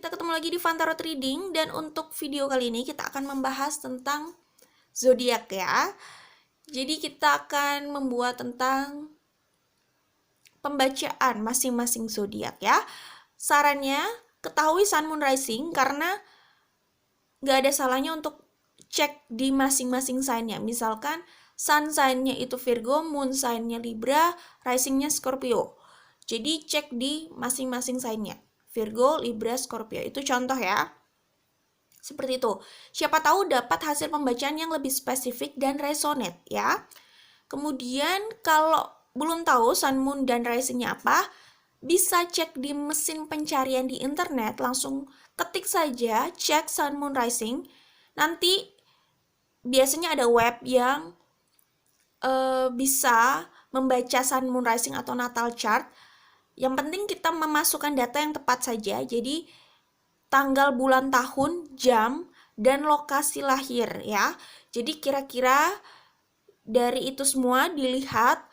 kita ketemu lagi di Fantaro Trading, dan untuk video kali ini kita akan membahas tentang zodiak ya. Jadi kita akan membuat tentang pembacaan masing-masing zodiak ya. Sarannya ketahui Sun Moon Rising karena nggak ada salahnya untuk cek di masing-masing sign-nya. Misalkan Sun sign-nya itu Virgo, Moon sign-nya Libra, Rising-nya Scorpio. Jadi cek di masing-masing sign-nya. Virgo, Libra, Scorpio. Itu contoh ya. Seperti itu. Siapa tahu dapat hasil pembacaan yang lebih spesifik dan resonate ya. Kemudian kalau belum tahu Sun, Moon, dan Rising-nya apa, bisa cek di mesin pencarian di internet. Langsung ketik saja cek Sun, Moon, Rising. Nanti biasanya ada web yang bisa membaca Sun, Moon, Rising atau natal chart. Yang penting kita memasukkan data yang tepat saja. Jadi tanggal, bulan, tahun, jam, dan lokasi lahir ya. Jadi kira-kira dari itu semua dilihat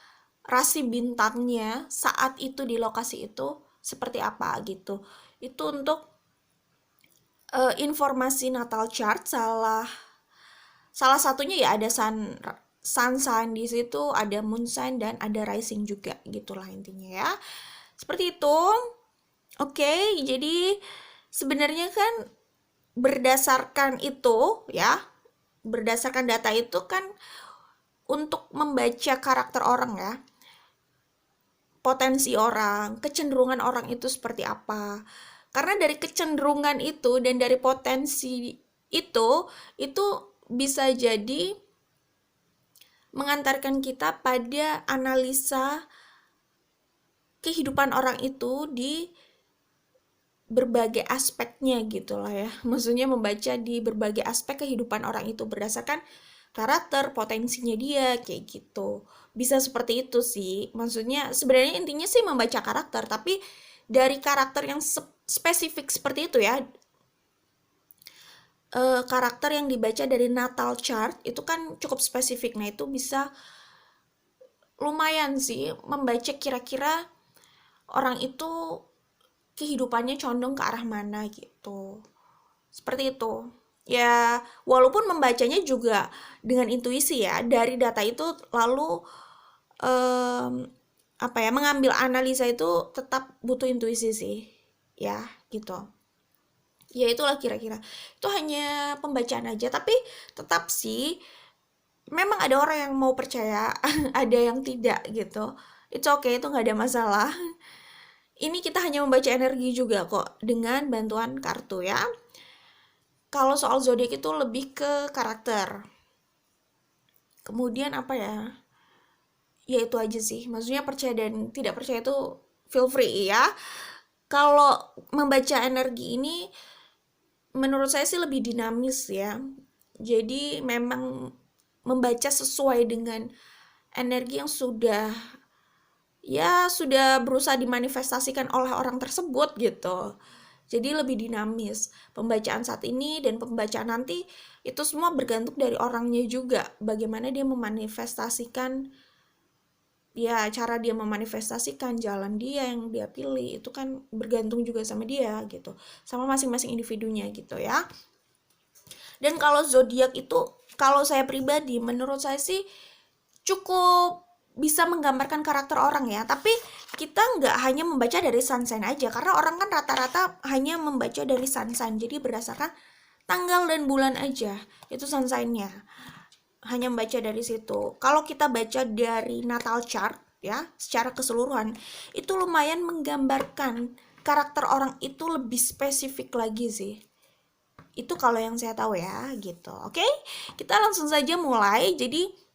rasi bintangnya saat itu di lokasi itu seperti apa gitu. Itu untuk informasi natal chart. Salah satunya ya ada sun sign di situ, ada moon sign, dan ada rising juga gitulah intinya ya. Seperti itu. Oke, jadi sebenarnya kan berdasarkan itu ya, berdasarkan data itu kan untuk membaca karakter orang ya, potensi orang, kecenderungan orang itu seperti apa. Karena dari kecenderungan itu dan dari potensi itu bisa jadi mengantarkan kita pada analisa kehidupan orang itu di berbagai aspeknya gitu lah ya. Maksudnya membaca di berbagai aspek kehidupan orang itu berdasarkan karakter, potensinya dia, kayak gitu. Bisa seperti itu sih. Maksudnya sebenarnya intinya sih membaca karakter, tapi dari karakter yang spesifik seperti itu ya. Karakter yang dibaca dari natal chart itu kan cukup spesifik. Nah, itu bisa lumayan sih membaca kira-kira orang itu kehidupannya condong ke arah mana gitu. Seperti itu. Ya, walaupun membacanya juga dengan intuisi ya, dari data itu lalu mengambil analisa itu tetap butuh intuisi sih. Ya, gitu. Ya itulah kira-kira. Itu hanya pembacaan aja, tapi tetap sih memang ada orang yang mau percaya, ada yang tidak gitu. It's okay, itu nggak ada masalah. Ini kita hanya membaca energi juga kok dengan bantuan kartu ya. Kalau soal zodiak itu lebih ke karakter. Kemudian apa ya? Ya itu aja sih. Maksudnya percaya dan tidak percaya itu feel free ya. Kalau membaca energi ini menurut saya sih lebih dinamis ya. Jadi memang membaca sesuai dengan energi yang sudah berusaha dimanifestasikan oleh orang tersebut gitu. Jadi lebih dinamis. Pembacaan saat ini dan pembacaan nanti itu semua bergantung dari orangnya juga. Bagaimana dia memanifestasikan, ya cara dia memanifestasikan, jalan dia yang dia pilih itu kan bergantung juga sama dia gitu. Sama masing-masing individunya gitu ya. Dan kalau zodiak itu, kalau saya pribadi, menurut saya sih cukup bisa menggambarkan karakter orang ya. Tapi kita nggak hanya membaca dari sun sign aja, karena orang kan rata-rata hanya membaca dari sun sign. Jadi berdasarkan tanggal dan bulan aja, itu sun sign-nya. Hanya membaca dari situ. Kalau kita baca dari natal chart ya, secara keseluruhan, itu lumayan menggambarkan karakter orang itu lebih spesifik lagi sih. Itu kalau yang saya tahu ya, gitu. Oke, kita langsung saja mulai. Jadi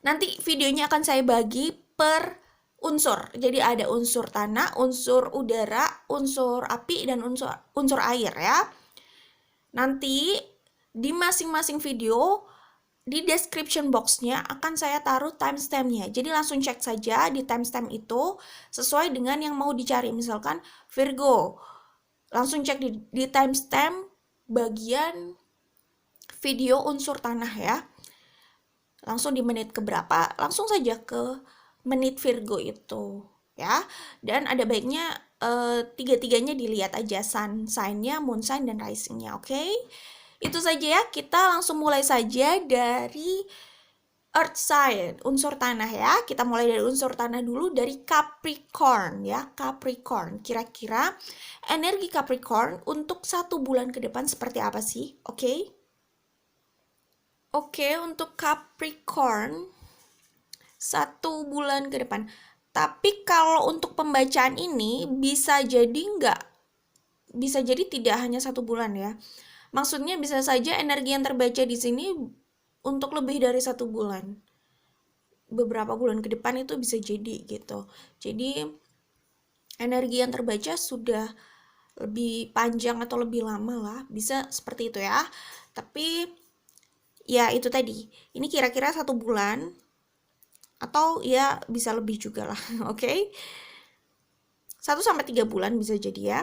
nanti videonya akan saya bagi per unsur. Jadi ada unsur tanah, unsur udara, unsur api, dan unsur air ya. Nanti di masing-masing video di description box-nya akan saya taruh timestamp-nya. Jadi langsung cek saja di timestamp itu sesuai dengan yang mau dicari. Misalkan Virgo, langsung cek di timestamp bagian video unsur tanah ya. Langsung di menit keberapa, langsung saja ke menit Virgo itu ya. Dan ada baiknya tiga-tiganya dilihat aja, sun sign-nya, moon sign, dan rising-nya, oke? Itu saja ya, kita langsung mulai saja dari earth sign, unsur tanah ya. Kita mulai dari unsur tanah dulu, dari Capricorn ya, Capricorn. Kira-kira energi Capricorn untuk 1 bulan ke depan seperti apa sih? Oke? Oke, untuk Capricorn 1 bulan ke depan. Tapi kalau untuk pembacaan ini bisa jadi tidak hanya 1 bulan ya. Maksudnya bisa saja energi yang terbaca di sini untuk lebih dari 1 bulan. Beberapa bulan ke depan itu bisa jadi gitu. Jadi energi yang terbaca sudah lebih panjang atau lebih lama lah. Bisa seperti itu ya. Tapi ya itu tadi. Ini kira-kira 1 bulan. Atau ya bisa lebih juga lah. Oke? 1 sampai 3 bulan bisa jadi ya.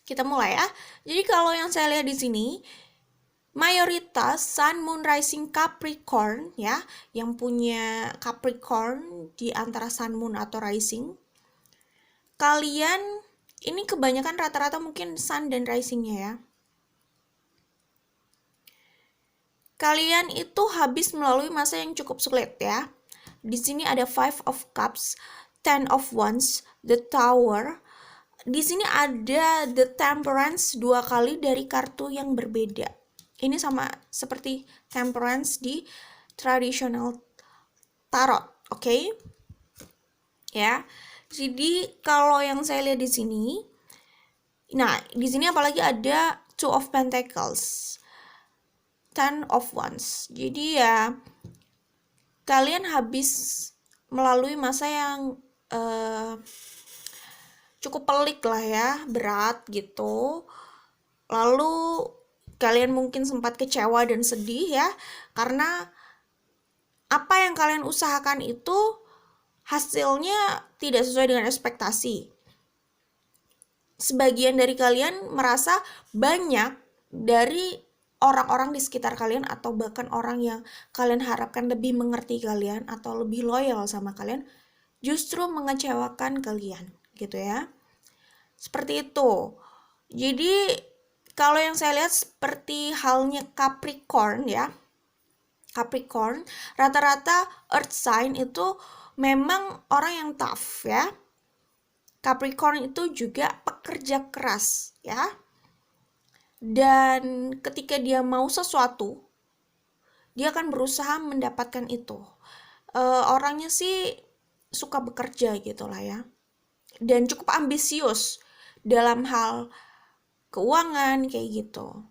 Kita mulai ya. Jadi kalau yang saya lihat di sini, mayoritas Sun, Moon, Rising Capricorn ya, yang punya Capricorn di antara Sun, Moon atau Rising, kalian ini kebanyakan rata-rata mungkin Sun dan Risingnya ya. Kalian itu habis melalui masa yang cukup sulit ya. Di sini ada Five of Cups, Ten of Wands, The Tower. Di sini ada The Temperance 2 kali dari kartu yang berbeda. Ini sama seperti Temperance di traditional tarot, oke? Ya. Jadi kalau yang saya lihat di sini, nah di sini apalagi ada Two of Pentacles, Ten of Wands. Jadi ya kalian habis melalui masa yang cukup pelik lah ya, berat gitu. Lalu kalian mungkin sempat kecewa dan sedih ya, karena apa yang kalian usahakan itu hasilnya tidak sesuai dengan ekspektasi. Sebagian dari kalian merasa banyak dari orang-orang di sekitar kalian atau bahkan orang yang kalian harapkan lebih mengerti kalian atau lebih loyal sama kalian justru mengecewakan kalian gitu ya. Seperti itu. Jadi kalau yang saya lihat seperti halnya Capricorn ya. Capricorn rata-rata earth sign itu memang orang yang tough ya. Capricorn itu juga pekerja keras ya. Dan ketika dia mau sesuatu, dia akan berusaha mendapatkan itu. Orangnya sih suka bekerja gitu lah ya. Dan cukup ambisius dalam hal keuangan kayak gitu.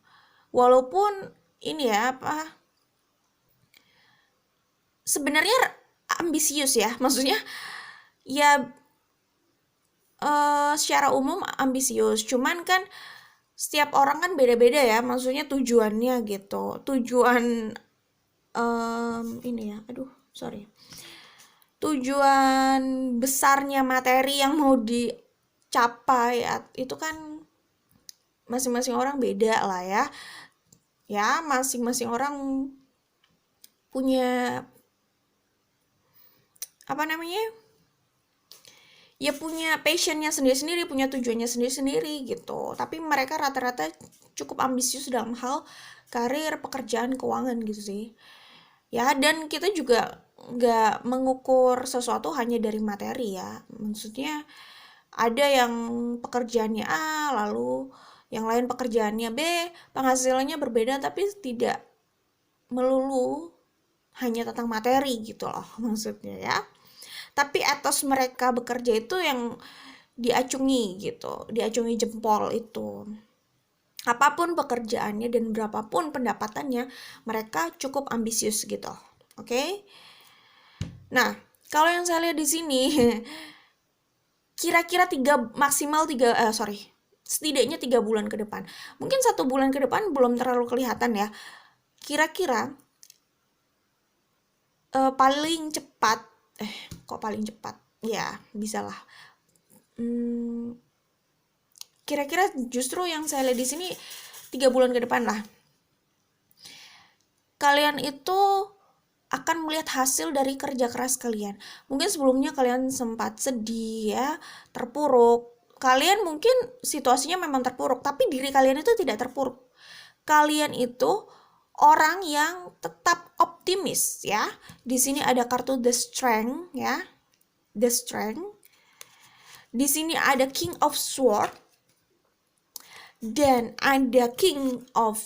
Walaupun ini ya sebenarnya ambisius ya, maksudnya ya secara umum ambisius, cuman kan setiap orang kan beda-beda ya, maksudnya tujuannya gitu, tujuan ini ya, tujuan besarnya materi yang mau dicapai itu kan masing-masing orang beda lah ya. Ya, masing-masing orang punya ya punya passionnya sendiri-sendiri, punya tujuannya sendiri-sendiri gitu. Tapi mereka rata-rata cukup ambisius dalam hal karir, pekerjaan, keuangan gitu sih. Ya, dan kita juga nggak mengukur sesuatu hanya dari materi ya. Maksudnya ada yang pekerjaannya A, lalu yang lain pekerjaannya B, penghasilannya berbeda tapi tidak melulu hanya tentang materi gitu loh maksudnya ya. Tapi etos mereka bekerja itu yang diacungi gitu, diacungi jempol itu. Apapun pekerjaannya dan berapapun pendapatannya, mereka cukup ambisius gitu. Oke? Nah, kalau yang saya lihat di sini, kira-kira setidaknya 3 bulan ke depan. Mungkin 1 bulan ke depan belum terlalu kelihatan ya. Kira-kira paling cepat, kok paling cepat? Ya, bisalah. Kira-kira justru yang saya lihat di sini 3 bulan ke depan lah. Kalian itu akan melihat hasil dari kerja keras kalian. Mungkin sebelumnya kalian sempat sedih ya, terpuruk. Kalian mungkin situasinya memang terpuruk, tapi diri kalian itu tidak terpuruk. Kalian itu orang yang tetap optimis ya. Di sini ada kartu The Strength ya. The Strength. Di sini ada King of Sword dan ada King of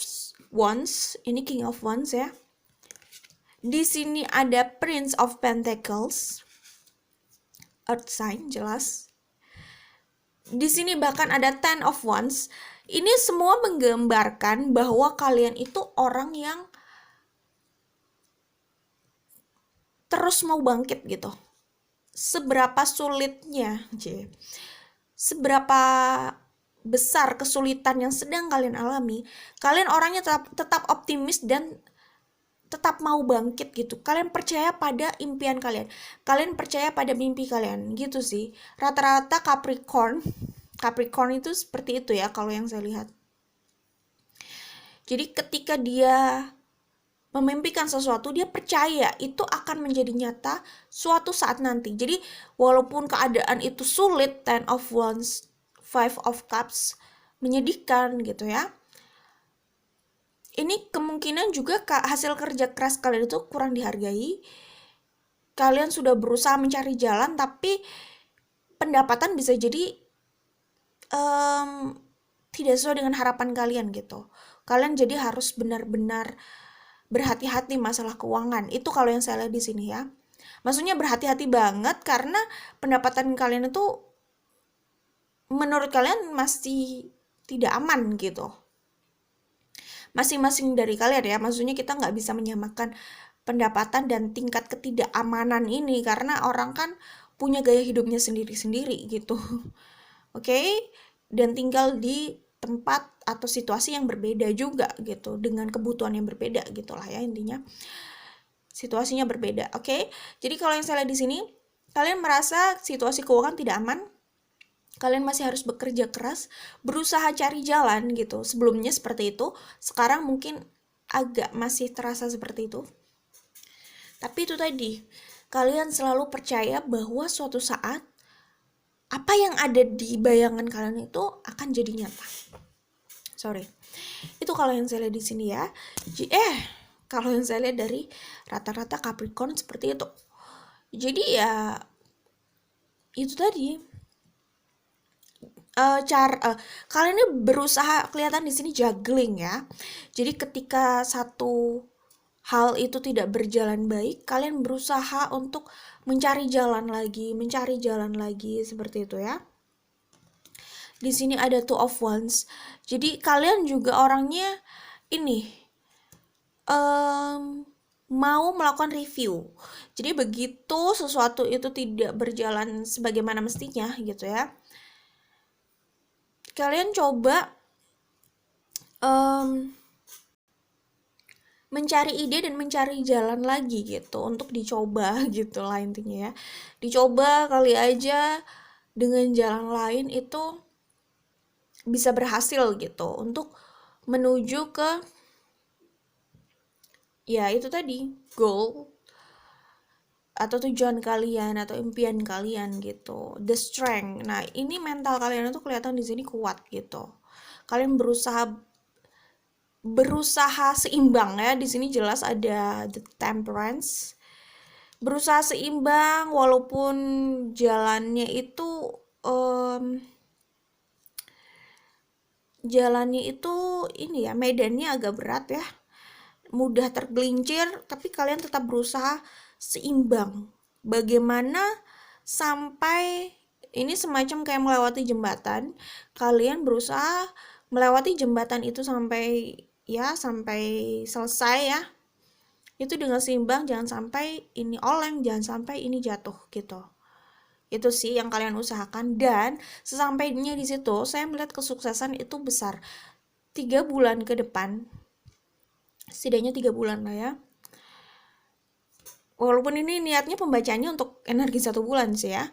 Wands. Ini King of Wands ya. Di sini ada Prince of Pentacles, Earth sign jelas. Di sini bahkan ada Ten of Wands. Ini semua menggambarkan bahwa kalian itu orang yang terus mau bangkit gitu. Seberapa sulitnya, seberapa besar kesulitan yang sedang kalian alami, kalian orangnya tetap optimis dan tetap mau bangkit gitu. Kalian percaya pada impian kalian. Kalian percaya pada mimpi kalian gitu sih. Rata-rata Capricorn itu seperti itu ya kalau yang saya lihat. Jadi ketika dia memimpikan sesuatu, dia percaya itu akan menjadi nyata suatu saat nanti. Jadi walaupun keadaan itu sulit, Ten of Wands, Five of Cups, menyedihkan gitu ya. Ini kemungkinan juga hasil kerja keras kalian itu kurang dihargai. Kalian sudah berusaha mencari jalan, tapi pendapatan bisa jadi tidak sesuai dengan harapan kalian gitu. Kalian jadi harus benar-benar berhati-hati masalah keuangan. Itu kalau yang saya lihat di sini ya. Maksudnya berhati-hati banget karena pendapatan kalian itu menurut kalian masih tidak aman gitu. Masing-masing dari kalian ya, maksudnya kita nggak bisa menyamakan pendapatan dan tingkat ketidakamanan ini karena orang kan punya gaya hidupnya sendiri-sendiri gitu. Oke? Dan tinggal di tempat atau situasi yang berbeda juga gitu, dengan kebutuhan yang berbeda gitulah ya intinya. Situasinya berbeda, oke? Jadi kalau yang saya lihat di sini, kalian merasa situasi keuangan tidak aman, kalian masih harus bekerja keras, berusaha cari jalan gitu. Sebelumnya seperti itu, sekarang mungkin agak masih terasa seperti itu. Tapi itu tadi, kalian selalu percaya bahwa suatu saat apa yang ada di bayangan kalian itu akan jadi nyata. Itu kalau yang saya lihat di sini ya. Kalau yang saya lihat dari rata-rata Capricorn seperti itu. Jadi ya itu tadi. Kalian ini berusaha, kelihatan di sini juggling ya. Jadi ketika satu hal itu tidak berjalan baik, kalian berusaha untuk mencari jalan lagi seperti itu ya. Di sini ada Two of Wands. Jadi kalian juga orangnya ini mau melakukan review. Jadi begitu sesuatu itu tidak berjalan sebagaimana mestinya gitu ya, kalian coba mencari ide dan mencari jalan lagi gitu untuk dicoba gitu lah intinya ya. Dicoba kali aja dengan jalan lain itu bisa berhasil gitu untuk menuju ke ya itu tadi, goal atau tujuan kalian atau impian kalian gitu. The strength. Nah, ini mental kalian itu kelihatan di sini kuat gitu. Kalian berusaha seimbang ya. Di sini jelas ada the temperance. Berusaha seimbang walaupun jalannya itu ini ya, medannya agak berat ya. Mudah tergelincir, tapi kalian tetap berusaha seimbang. Bagaimana sampai ini semacam kayak melewati jembatan, kalian berusaha melewati jembatan itu sampai selesai ya. Itu dengan seimbang, jangan sampai ini oleng, jangan sampai ini jatuh gitu. Itu sih yang kalian usahakan, dan sesampainya di situ saya melihat kesuksesan itu besar. 3 bulan ke depan, setidaknya 3 bulan lah ya. Walaupun ini niatnya pembacaannya untuk energi 1 bulan sih ya.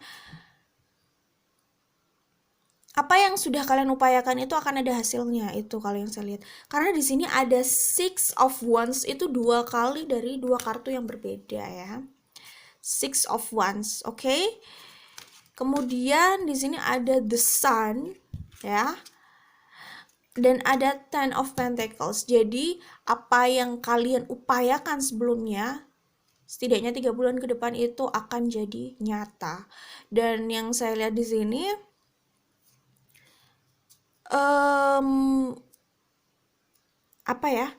apa yang sudah kalian upayakan itu akan ada hasilnya, itu kalau yang saya lihat. Karena di sini ada Six of Wands, itu 2 kali dari 2 kartu yang berbeda ya. Six of Wands, oke. Kemudian di sini ada The Sun ya. Dan ada Ten of Pentacles. Jadi apa yang kalian upayakan sebelumnya, setidaknya 3 bulan ke depan itu akan jadi nyata. Dan yang saya lihat di sini, apa ya,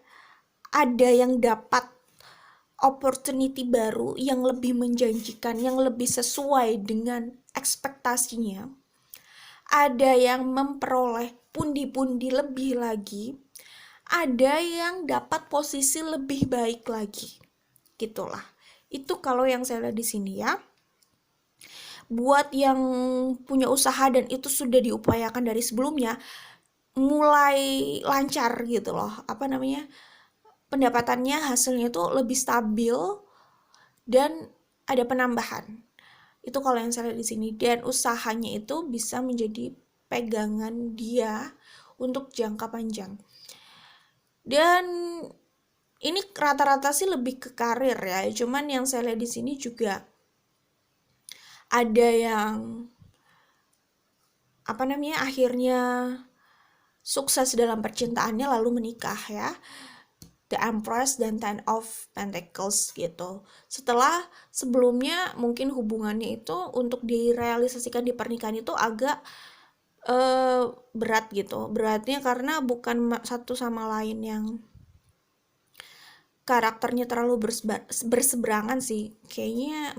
ada yang dapat opportunity baru yang lebih menjanjikan, yang lebih sesuai dengan ekspektasinya. Ada yang memperoleh pundi-pundi lebih lagi, ada yang dapat posisi lebih baik lagi. Gitulah. Itu kalau yang saya lihat di sini ya. Buat yang punya usaha dan itu sudah diupayakan dari sebelumnya, mulai lancar gitu loh. Apa namanya? Pendapatannya, hasilnya itu lebih stabil dan ada penambahan. Itu kalau yang saya lihat di sini. Dan usahanya itu bisa menjadi pegangan dia untuk jangka panjang. Dan ini rata-rata sih lebih ke karir ya. Cuman yang saya lihat di sini juga ada yang apa namanya, akhirnya sukses dalam percintaannya lalu menikah ya. The Empress dan Ten of Pentacles gitu. Setelah sebelumnya mungkin hubungannya itu untuk direalisasikan di pernikahan itu agak berat gitu. Beratnya karena bukan satu sama lain yang karakternya terlalu berseberangan sih. Kayaknya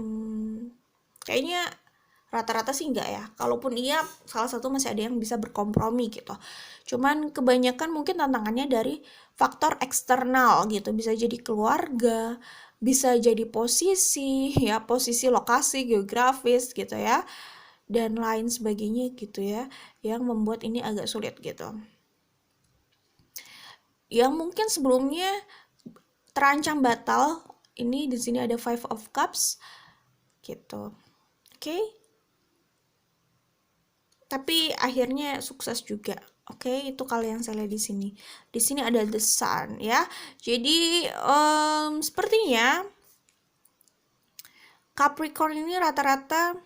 rata-rata sih enggak ya. Kalaupun iya, salah satu masih ada yang bisa berkompromi gitu. Cuman kebanyakan mungkin tantangannya dari faktor eksternal gitu. Bisa jadi keluarga, bisa jadi posisi ya, posisi lokasi geografis gitu ya, dan lain sebagainya gitu ya, yang membuat ini agak sulit gitu. Yang mungkin sebelumnya terancam batal, ini di sini ada Five of Cups gitu. Oke. Tapi akhirnya sukses juga. Oke, itu kalau yang saya lihat di sini. Di sini ada The Sun ya. Jadi sepertinya Capricorn ini rata-rata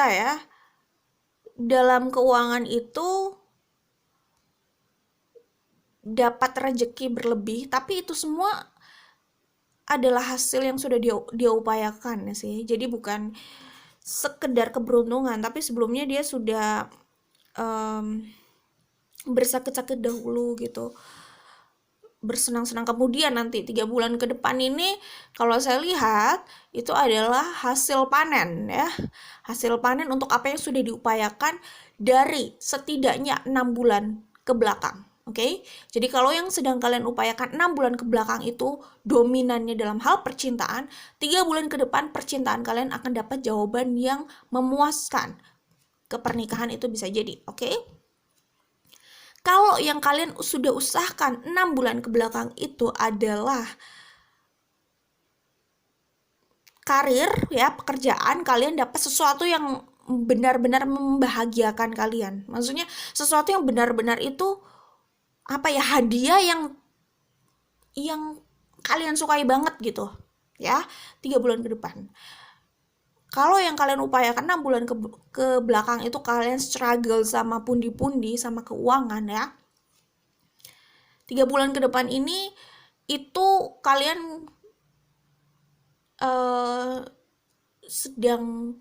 ya dalam keuangan itu dapat rezeki berlebih, tapi itu semua adalah hasil yang sudah dia upayakan sih. Jadi bukan sekedar keberuntungan, tapi sebelumnya dia sudah bersakit-sakit dahulu gitu, bersenang-senang. Kemudian nanti 3 bulan ke depan ini kalau saya lihat itu adalah hasil panen ya, hasil panen untuk apa yang sudah diupayakan dari setidaknya 6 bulan ke belakang. Oke, jadi kalau yang sedang kalian upayakan 6 bulan ke belakang itu dominannya dalam hal percintaan, 3 bulan ke depan percintaan kalian akan dapat jawaban yang memuaskan. Ke pernikahan itu bisa jadi, oke? Kalau yang kalian sudah usahakan 6 bulan ke belakang itu adalah karir ya, pekerjaan, kalian dapat sesuatu yang benar-benar membahagiakan kalian. Maksudnya sesuatu yang benar-benar itu apa ya, hadiah yang kalian sukai banget gitu ya, 3 bulan ke depan. Kalau yang kalian upayakan 6 bulan ke belakang itu kalian struggle sama pundi-pundi, sama keuangan ya, 3 bulan ke depan ini itu kalian sedang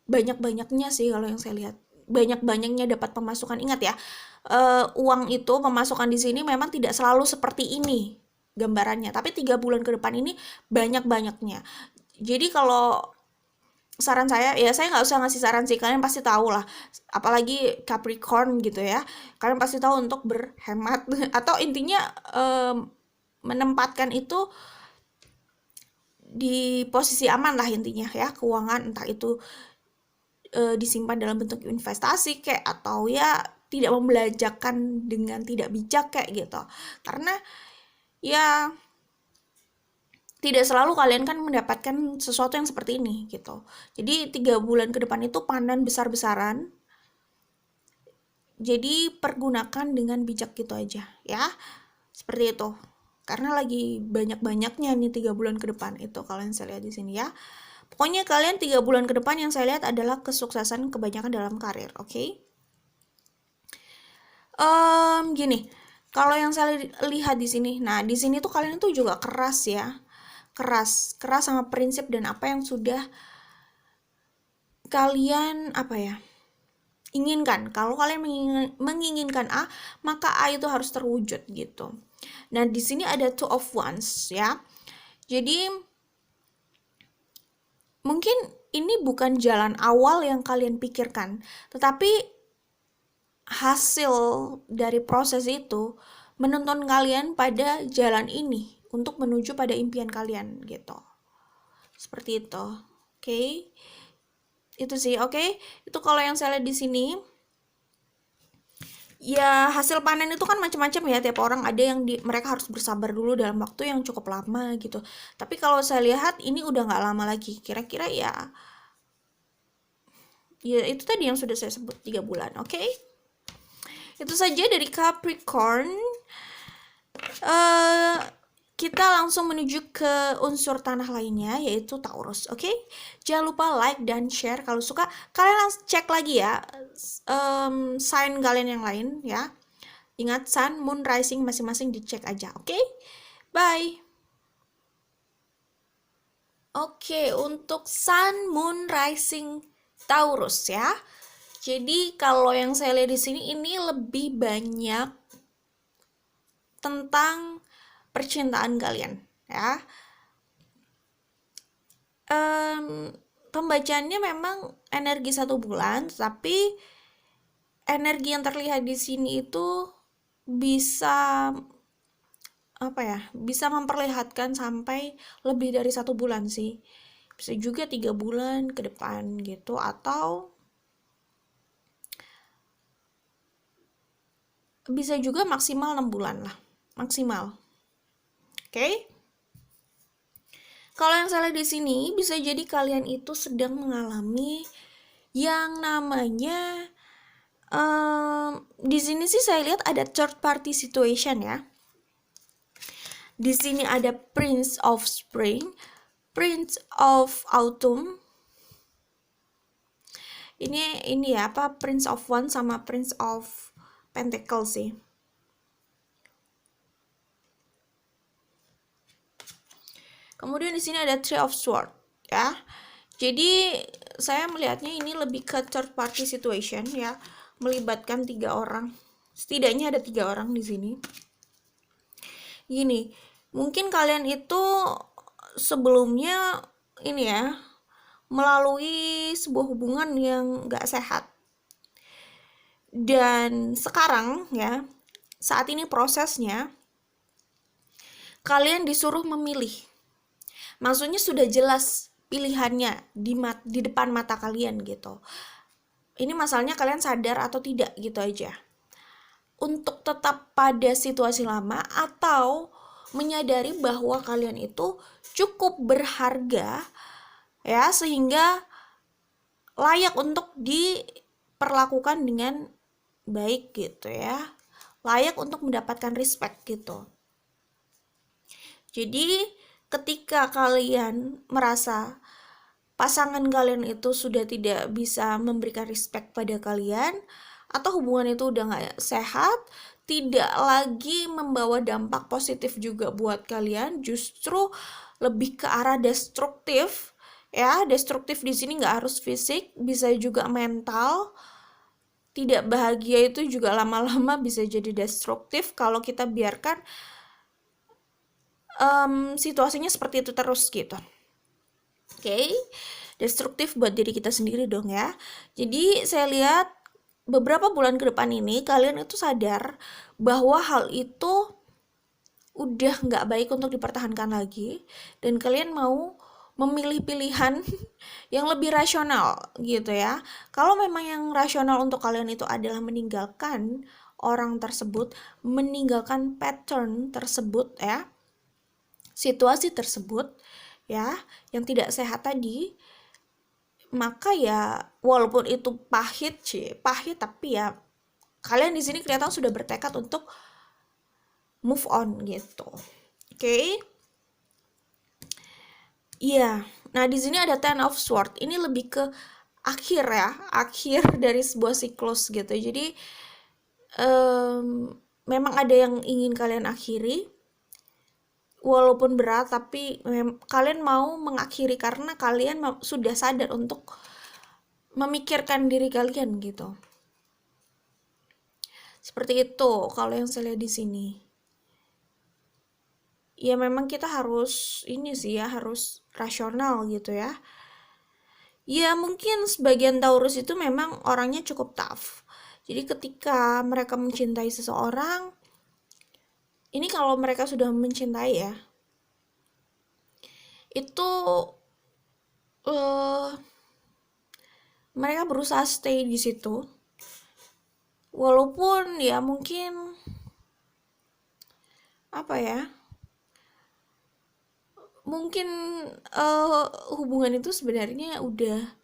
banyak-banyaknya sih kalau yang saya lihat, banyak-banyaknya dapat pemasukan. Ingat ya, uang itu, pemasukan di sini memang tidak selalu seperti ini gambarannya, tapi 3 bulan ke depan ini banyak-banyaknya. Jadi kalau saran saya, ya saya nggak usah ngasih saran sih, kalian pasti tahu lah, apalagi Capricorn gitu ya, kalian pasti tahu untuk berhemat atau intinya menempatkan itu di posisi aman lah intinya ya, keuangan, entah itu disimpan dalam bentuk investasi kayak, atau ya tidak membelanjakan dengan tidak bijak kayak gitu. Karena ya tidak selalu kalian kan mendapatkan sesuatu yang seperti ini gitu. Jadi 3 bulan ke depan itu panen besar-besaran. Jadi pergunakan dengan bijak gitu aja ya. Seperti itu. Karena lagi banyak-banyaknya nih 3 bulan ke depan itu kalian saya lihat di sini ya. Pokoknya kalian 3 bulan ke depan yang saya lihat adalah kesuksesan kebanyakan dalam karir, oke? Okay? Gini, kalau yang saya lihat di sini, nah di sini tuh kalian tuh juga keras ya, keras sama prinsip dan apa yang sudah kalian apa ya inginkan. Kalau kalian menginginkan A, maka A itu harus terwujud gitu. Nah di sini ada two of wands ya, jadi mungkin ini bukan jalan awal yang kalian pikirkan, tetapi hasil dari proses itu menuntun kalian pada jalan ini untuk menuju pada impian kalian gitu. Seperti itu. Oke. Okay. Itu sih, oke. Okay. Itu kalau yang saya lihat di sini. Ya, hasil panen itu kan macam-macam ya, tiap orang ada yang mereka harus bersabar dulu dalam waktu yang cukup lama gitu. Tapi kalau saya lihat ini udah nggak lama lagi. Kira-kira ya itu tadi yang sudah saya sebut 3 bulan, oke? Okay? Itu saja dari Capricorn. Kita langsung menuju ke unsur tanah lainnya, yaitu Taurus, oke? Okay? Jangan lupa like dan share kalau suka. Kalian langsung cek lagi ya sign kalian yang lain ya. Ingat Sun, Moon, Rising masing-masing dicek aja, oke? Okay? Bye. Oke, untuk Sun, Moon, Rising Taurus ya. Jadi kalau yang saya lihat di sini ini lebih banyak tentang percintaan kalian ya. Pembacaannya memang energi 1 bulan, tapi energi yang terlihat di sini itu bisa apa ya? Bisa memperlihatkan sampai lebih dari 1 bulan sih. Bisa juga 3 bulan ke depan gitu, atau bisa juga maksimal 6 bulan lah. Maksimal. Oke? Okay? Kalau yang salah di sini bisa jadi kalian itu sedang mengalami yang namanya di sini sih saya lihat ada third party situation ya. Di sini ada Prince of Spring, Prince of Autumn. Ini ya apa, Prince of Wands sama Prince of Pentacles sih. Kemudian di sini ada Three of Swords ya. Jadi saya melihatnya ini lebih ke third party situation ya, melibatkan 3 orang. Setidaknya ada 3 orang di sini. Gini, mungkin kalian itu sebelumnya ini ya, melalui sebuah hubungan yang gak sehat. Dan sekarang ya, saat ini prosesnya kalian disuruh memilih. Maksudnya sudah jelas pilihannya di depan mata kalian gitu. Ini masalahnya kalian sadar atau tidak gitu aja. Untuk tetap pada situasi lama atau menyadari bahwa kalian itu cukup berharga ya, sehingga layak untuk diperlakukan dengan baik gitu ya. Layak untuk mendapatkan respect gitu. Jadi ketika kalian merasa pasangan kalian itu sudah tidak bisa memberikan respect pada kalian, atau hubungan itu udah gak sehat, tidak lagi membawa dampak positif juga buat kalian, justru lebih ke arah destruktif ya. Destruktif di sini nggak harus fisik, bisa juga mental. Tidak bahagia itu juga lama-lama bisa jadi destruktif kalau kita biarkan situasinya seperti itu terus gitu. Oke, destruktif buat diri kita sendiri dong ya. Jadi saya lihat beberapa bulan ke depan ini kalian itu sadar bahwa hal itu udah nggak baik untuk dipertahankan lagi, dan kalian mau memilih pilihan yang lebih rasional gitu ya. Kalau memang yang rasional untuk kalian itu adalah meninggalkan orang tersebut, meninggalkan pattern tersebut ya, situasi tersebut ya yang tidak sehat tadi, maka ya walaupun itu pahit tapi ya kalian di sini kelihatan sudah bertekad untuk move on gitu. Oke. Iya. Nah, di sini ada Ten of Swords. Ini lebih ke akhir ya, akhir dari sebuah siklus gitu. Jadi memang ada yang ingin kalian akhiri, walaupun berat, tapi kalian mau mengakhiri karena kalian sudah sadar untuk memikirkan diri kalian gitu. Seperti itu kalau yang saya lihat di sini. Ya memang kita harus ini sih ya, harus rasional gitu ya. Ya mungkin sebagian Taurus itu memang orangnya cukup tough. Jadi ketika mereka mencintai seseorang, ini kalau mereka sudah mencintai ya, itu mereka berusaha stay di situ. Walaupun ya mungkin apa ya? Mungkin hubungan itu sebenarnya udah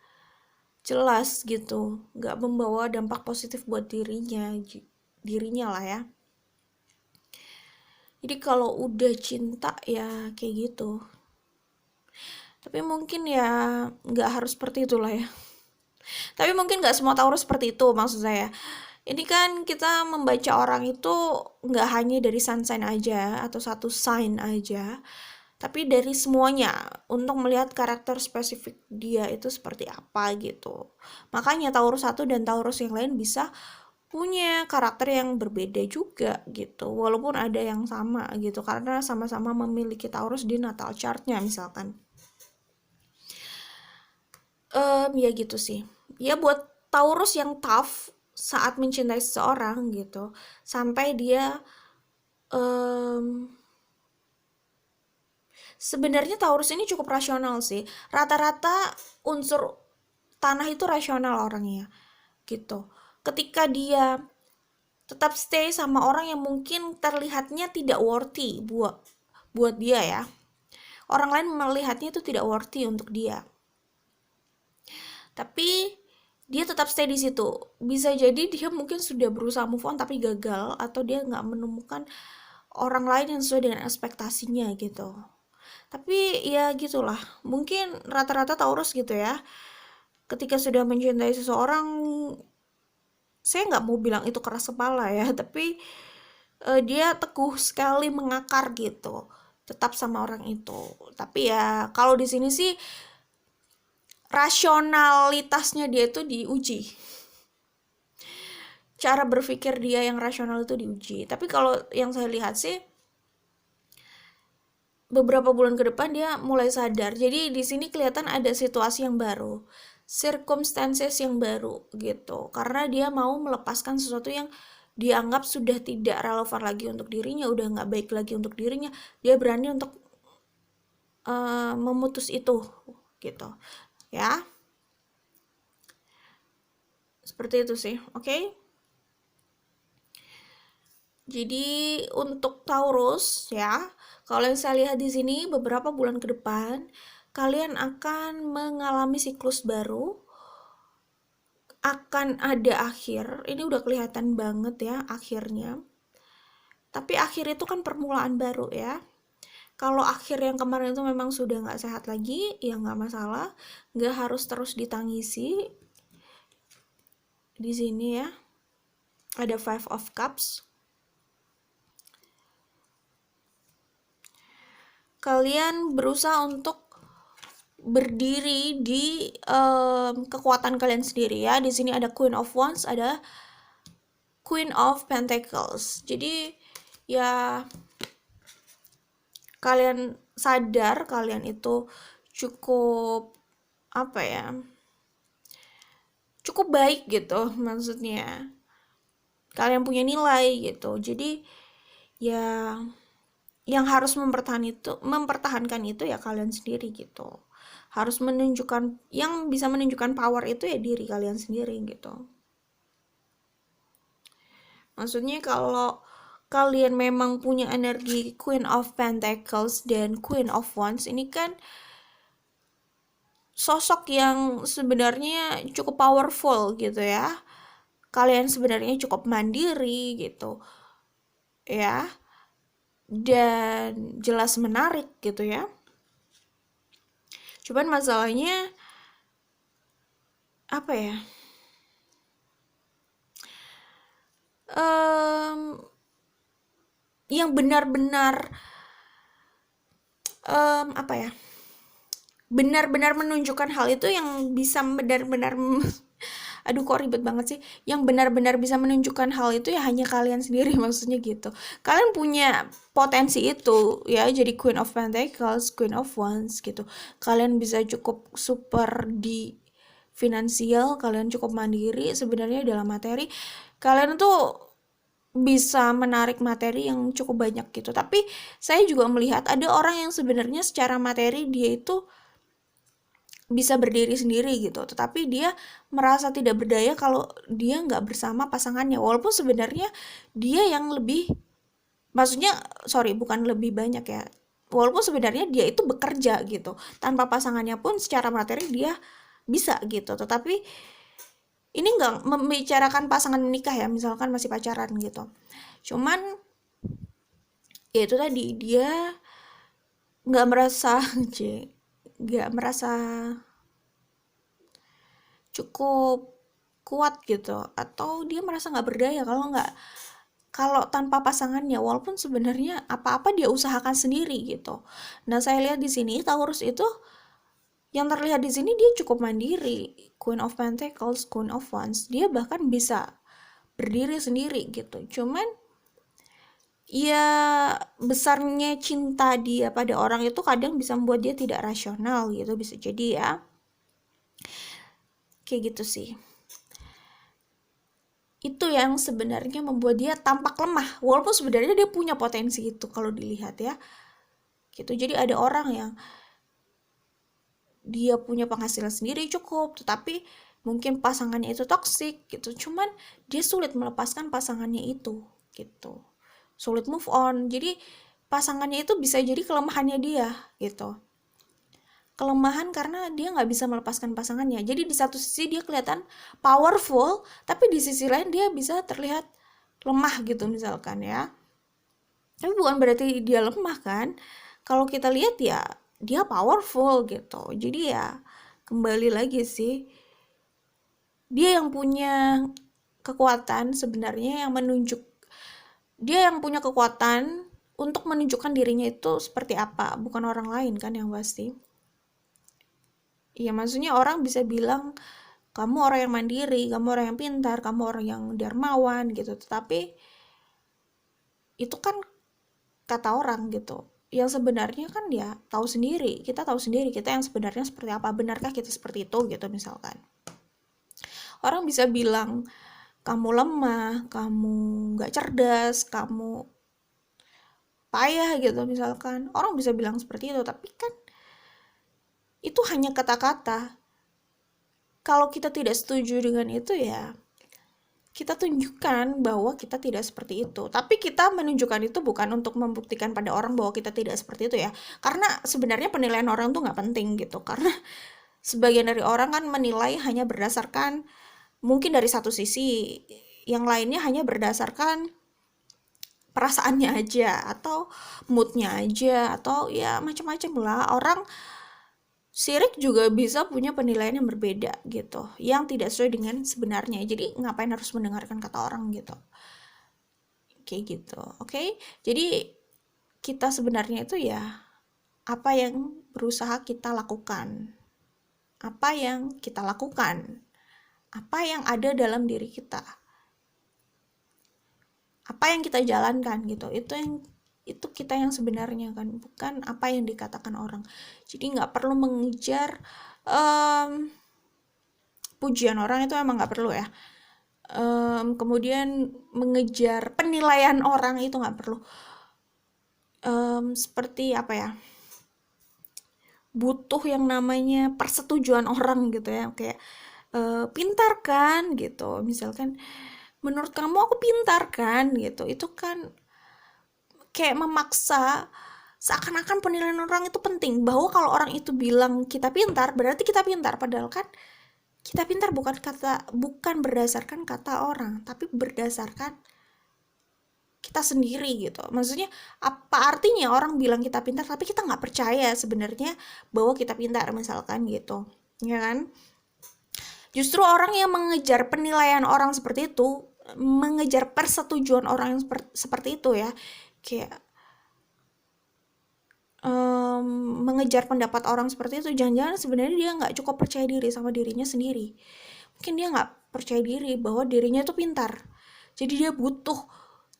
jelas gitu, nggak membawa dampak positif buat dirinya lah ya. Jadi kalau udah cinta ya kayak gitu. Tapi mungkin ya nggak harus seperti itulah ya. Tapi mungkin nggak semua Taurus seperti itu maksud saya. Ini kan kita membaca orang itu nggak hanya dari sun sign aja atau satu sign aja, tapi dari semuanya untuk melihat karakter spesifik dia itu seperti apa gitu. Makanya Taurus 1 dan Taurus yang lain bisa punya karakter yang berbeda juga gitu, walaupun ada yang sama gitu, karena sama-sama memiliki Taurus di natal chartnya misalkan. Ya gitu sih. Ya buat Taurus yang tough saat mencintai seseorang gitu, sampai dia sebenarnya Taurus ini cukup rasional sih. Rata-rata unsur tanah itu rasional orangnya gitu. Ketika dia tetap stay sama orang yang mungkin terlihatnya tidak worthy buat dia ya. Orang lain melihatnya itu tidak worthy untuk dia. Tapi dia tetap stay di situ. Bisa jadi dia mungkin sudah berusaha move on tapi gagal, atau dia nggak menemukan orang lain yang sesuai dengan ekspektasinya gitu. Tapi ya gitulah, mungkin rata-rata Taurus gitu ya, ketika sudah mencintai seseorang, saya nggak mau bilang itu keras kepala ya, tapi dia teguh sekali mengakar gitu, tetap sama orang itu. Tapi ya kalau di sini sih rasionalitasnya dia itu diuji, cara berpikir dia yang rasional itu diuji. Tapi kalau yang saya lihat sih beberapa bulan ke depan dia mulai sadar. Jadi di sini kelihatan ada situasi yang baru, circumstances yang baru gitu. Karena dia mau melepaskan sesuatu yang dianggap sudah tidak relevan lagi untuk dirinya, udah nggak baik lagi untuk dirinya. Dia berani untuk memutus itu gitu. Ya. Seperti itu sih. Oke. Jadi untuk Taurus ya, kalau yang saya lihat di sini beberapa bulan ke depan kalian akan mengalami siklus baru, akan ada akhir. Ini udah kelihatan banget ya akhirnya. Tapi akhir itu kan permulaan baru ya. Kalau akhir yang kemarin itu memang sudah nggak sehat lagi, ya nggak masalah, nggak harus terus ditangisi. Di sini ya ada Five of Cups. Kalian berusaha untuk berdiri di kekuatan kalian sendiri ya. Di sini ada Queen of Wands, ada Queen of Pentacles. Jadi ya kalian sadar kalian itu cukup apa ya? Cukup baik gitu maksudnya. Kalian punya nilai gitu. Jadi ya yang harus mempertahankan itu ya kalian sendiri gitu. Harus menunjukkan, yang bisa menunjukkan power itu ya diri kalian sendiri gitu. Maksudnya kalau kalian memang punya energi Queen of Pentacles dan Queen of Wands, ini kan sosok yang sebenarnya cukup powerful gitu ya. Kalian sebenarnya cukup mandiri gitu ya, dan jelas menarik gitu ya. Cuman masalahnya apa ya? Yang benar-benar apa ya? Benar-benar menunjukkan hal itu yang bisa benar-benar aduh kok ribet banget sih, yang benar-benar bisa menunjukkan hal itu ya hanya kalian sendiri maksudnya gitu. Kalian punya potensi itu ya, jadi Queen of Pentacles, Queen of Wands gitu. Kalian bisa cukup super di finansial, kalian cukup mandiri sebenarnya dalam materi. Kalian tuh bisa menarik materi yang cukup banyak gitu. Tapi saya juga melihat ada orang yang sebenarnya secara materi dia itu bisa berdiri sendiri gitu, tetapi dia merasa tidak berdaya kalau dia nggak bersama pasangannya, walaupun sebenarnya dia yang lebih, maksudnya sorry bukan lebih banyak ya, walaupun sebenarnya dia itu bekerja gitu tanpa pasangannya pun secara materi dia bisa gitu, tetapi ini nggak membicarakan pasangan menikah ya, misalkan masih pacaran gitu, cuman ya itu tadi dia nggak merasa nggak merasa cukup kuat gitu, atau dia merasa nggak berdaya kalau tanpa pasangannya, walaupun sebenarnya apa-apa dia usahakan sendiri gitu. Nah saya lihat di sini Taurus itu, yang terlihat di sini dia cukup mandiri, Queen of Pentacles, Queen of Wands, dia bahkan bisa berdiri sendiri gitu. Cuman ya besarnya cinta dia pada orang itu kadang bisa membuat dia tidak rasional gitu, bisa jadi ya kayak gitu sih. Itu yang sebenarnya membuat dia tampak lemah, walaupun sebenarnya dia punya potensi itu kalau dilihat ya gitu. Jadi ada orang yang dia punya penghasilan sendiri cukup, tetapi mungkin pasangannya itu toksik gitu, cuman dia sulit melepaskan pasangannya itu gitu, sulit move on. Jadi pasangannya itu bisa jadi kelemahannya dia gitu, kelemahan karena dia nggak bisa melepaskan pasangannya. Jadi di satu sisi dia kelihatan powerful, tapi di sisi lain dia bisa terlihat lemah gitu misalkan ya. Tapi bukan berarti dia lemah kan. Kalau kita lihat ya dia powerful gitu. Jadi ya kembali lagi sih, dia yang punya kekuatan sebenarnya, dia yang punya kekuatan untuk menunjukkan dirinya itu seperti apa, bukan orang lain kan yang pasti. Iya, maksudnya orang bisa bilang kamu orang yang mandiri, kamu orang yang pintar, kamu orang yang dermawan gitu. Tetapi itu kan kata orang gitu. Yang sebenarnya kan dia tahu sendiri, kita tahu sendiri kita yang sebenarnya seperti apa. Benarkah kita seperti itu gitu misalkan. Orang bisa bilang kamu lemah, kamu nggak cerdas, kamu payah gitu misalkan. Orang bisa bilang seperti itu, tapi kan itu hanya kata-kata. Kalau kita tidak setuju dengan itu ya kita tunjukkan bahwa kita tidak seperti itu. Tapi kita menunjukkan itu bukan untuk membuktikan pada orang bahwa kita tidak seperti itu ya. Karena sebenarnya penilaian orang tuh nggak penting gitu. Karena sebagian dari orang kan menilai hanya berdasarkan mungkin dari satu sisi, yang lainnya hanya berdasarkan perasaannya aja atau moodnya aja atau ya macam-macam lah. Orang sirik juga bisa punya penilaian yang berbeda gitu, yang tidak sesuai dengan sebenarnya. Jadi ngapain harus mendengarkan kata orang gitu, kayak gitu. Oke, jadi kita sebenarnya itu ya apa yang berusaha kita lakukan, apa yang kita lakukan, apa yang ada dalam diri kita, apa yang kita jalankan gitu. Itu kita yang sebenarnya kan, bukan apa yang dikatakan orang. Jadi nggak perlu mengejar pujian orang, itu emang nggak perlu ya. Kemudian mengejar penilaian orang itu nggak perlu. Seperti apa ya, butuh yang namanya persetujuan orang gitu ya, kayak pintar kan gitu misalkan, menurut kamu aku pintar kan gitu, itu kan kayak memaksa seakan-akan penilaian orang itu penting, bahwa kalau orang itu bilang kita pintar berarti kita pintar, padahal kan kita pintar bukan berdasarkan kata orang, tapi berdasarkan kita sendiri gitu. Maksudnya apa artinya orang bilang kita pintar tapi kita nggak percaya sebenarnya bahwa kita pintar, misalkan gitu, ya kan? Justru orang yang mengejar penilaian orang seperti itu, mengejar persetujuan orang yang seperti itu ya, kayak mengejar pendapat orang seperti itu, jangan-jangan sebenarnya dia nggak cukup percaya diri sama dirinya sendiri. Mungkin dia nggak percaya diri bahwa dirinya itu pintar, jadi dia butuh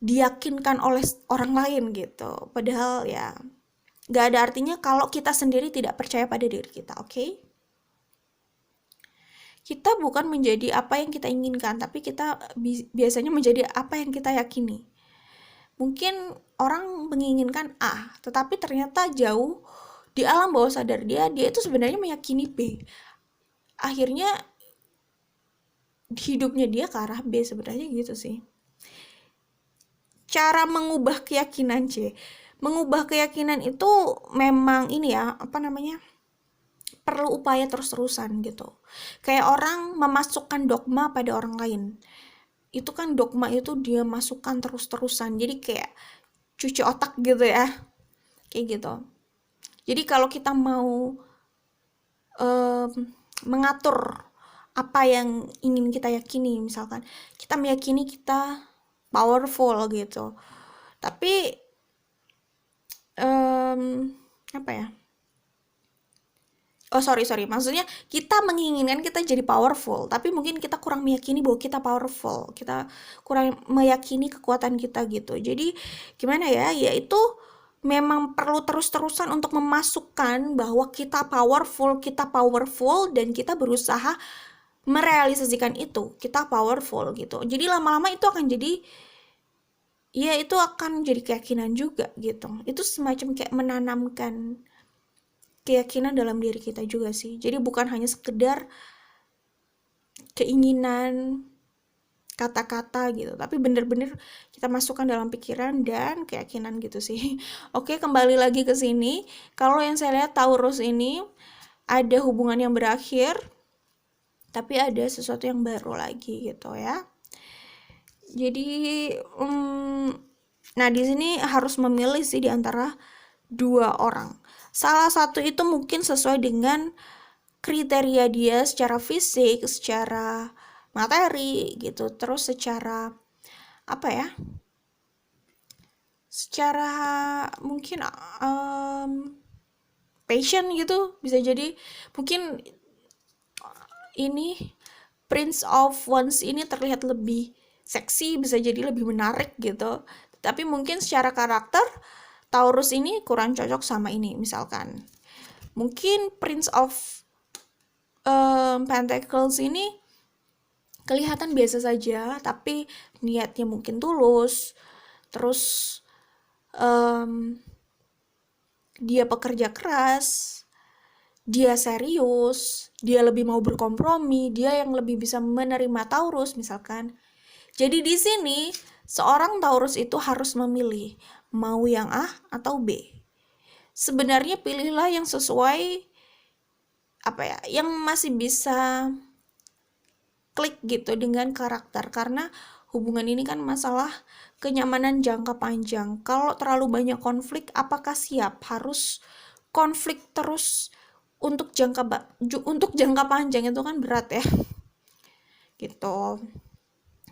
diyakinkan oleh orang lain gitu. Padahal ya nggak ada artinya kalau kita sendiri tidak percaya pada diri kita, oke? Kita bukan menjadi apa yang kita inginkan, tapi kita biasanya menjadi apa yang kita yakini. Mungkin orang menginginkan A, tetapi ternyata jauh di alam bawah sadar dia itu sebenarnya meyakini B. Akhirnya hidupnya dia ke arah B sebenarnya gitu sih. Cara mengubah keyakinan mengubah keyakinan itu memang ini ya, apa namanya, perlu upaya terus-terusan gitu. Kayak orang memasukkan dogma pada orang lain. Itu kan dogma itu dia masukkan terus-terusan. Jadi kayak cuci otak gitu ya. Kayak gitu. Jadi kalau kita mau mengatur apa yang ingin kita yakini, misalkan kita meyakini kita powerful gitu. Tapi apa ya? Oh sorry, maksudnya kita menginginkan kita jadi powerful, tapi mungkin kita kurang meyakini bahwa kita powerful, kita kurang meyakini kekuatan kita gitu. Jadi gimana ya, yaitu memang perlu terus-terusan untuk memasukkan bahwa kita powerful dan kita berusaha merealisasikan itu, kita powerful gitu. Jadi lama-lama itu akan jadi, ya itu akan jadi keyakinan juga gitu. Itu semacam kayak menanamkan keyakinan dalam diri kita juga sih. Jadi bukan hanya sekedar keinginan kata-kata gitu, tapi bener-bener kita masukkan dalam pikiran dan keyakinan gitu sih. Oke, kembali lagi ke sini. Kalau yang saya lihat Taurus ini ada hubungan yang berakhir, tapi ada sesuatu yang baru lagi gitu ya. Jadi, nah di sini harus memilih sih di antara dua orang. Salah satu itu mungkin sesuai dengan kriteria dia secara fisik, secara materi gitu, terus secara apa ya? Secara mungkin passion gitu, bisa jadi mungkin ini Prince of Wands ini terlihat lebih seksi, bisa jadi lebih menarik gitu. Tapi mungkin secara karakter Taurus ini kurang cocok sama ini, misalkan. Mungkin Prince of Pentacles ini kelihatan biasa saja, tapi niatnya mungkin tulus. Terus dia pekerja keras, dia serius, dia lebih mau berkompromi, dia yang lebih bisa menerima Taurus misalkan. Jadi di sini seorang Taurus itu harus memilih mau yang A atau B. Sebenarnya pilihlah yang sesuai apa ya, yang masih bisa klik gitu dengan karakter, karena hubungan ini kan masalah kenyamanan jangka panjang. Kalau terlalu banyak konflik, apakah siap harus konflik terus untuk jangka panjang? Itu kan berat ya. Gitu.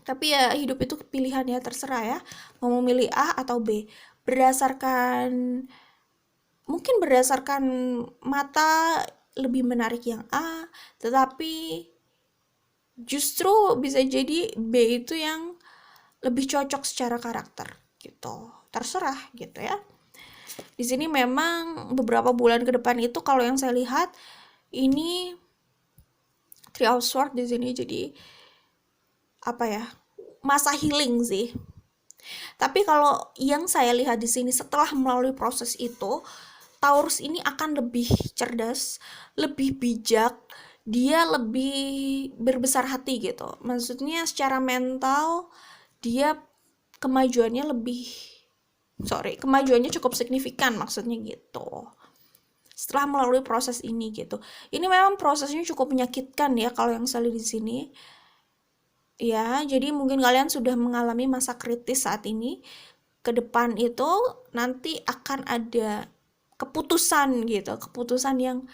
Tapi ya hidup itu pilihan ya, terserah ya mau memilih A atau B. Mungkin berdasarkan mata lebih menarik yang A, tetapi justru bisa jadi B itu yang lebih cocok secara karakter gitu. Terserah gitu ya. Di sini memang beberapa bulan ke depan itu kalau yang saya lihat ini Three of Swords di sini jadi apa ya? Masa healing sih. Tapi kalau yang saya lihat di sini setelah melalui proses itu, Taurus ini akan lebih cerdas, lebih bijak, dia lebih berbesar hati gitu. Maksudnya secara mental dia kemajuannya lebih kemajuannya cukup signifikan, maksudnya gitu. Setelah melalui proses ini gitu. Ini memang prosesnya cukup menyakitkan ya kalau yang saya lihat di sini. Ya, jadi mungkin kalian sudah mengalami masa kritis saat ini. Ke depan itu nanti akan ada keputusan gitu, keputusan yang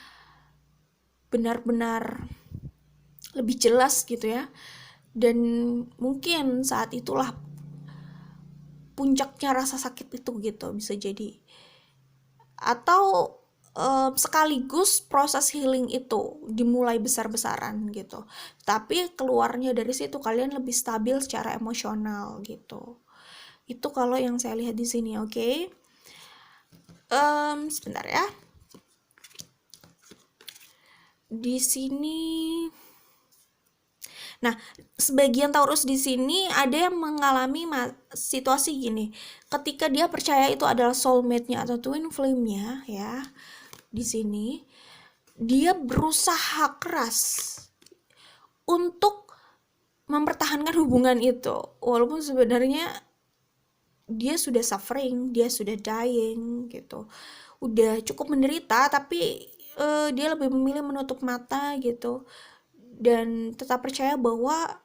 benar-benar lebih jelas gitu ya. Dan mungkin saat itulah puncaknya rasa sakit itu gitu, bisa jadi. Atau sekaligus proses healing itu dimulai besar-besaran gitu. Tapi keluarnya dari situ kalian lebih stabil secara emosional gitu. Itu kalau yang saya lihat di sini, oke? Sebentar ya. Di sini, nah, sebagian Taurus di sini ada yang mengalami situasi gini. Ketika dia percaya itu adalah soulmate-nya atau twin flame-nya ya, di sini dia berusaha keras untuk mempertahankan hubungan itu. Walaupun sebenarnya dia sudah suffering, dia sudah dying gitu. Udah cukup menderita, tapi dia lebih memilih menutup mata gitu. Dan tetap percaya bahwa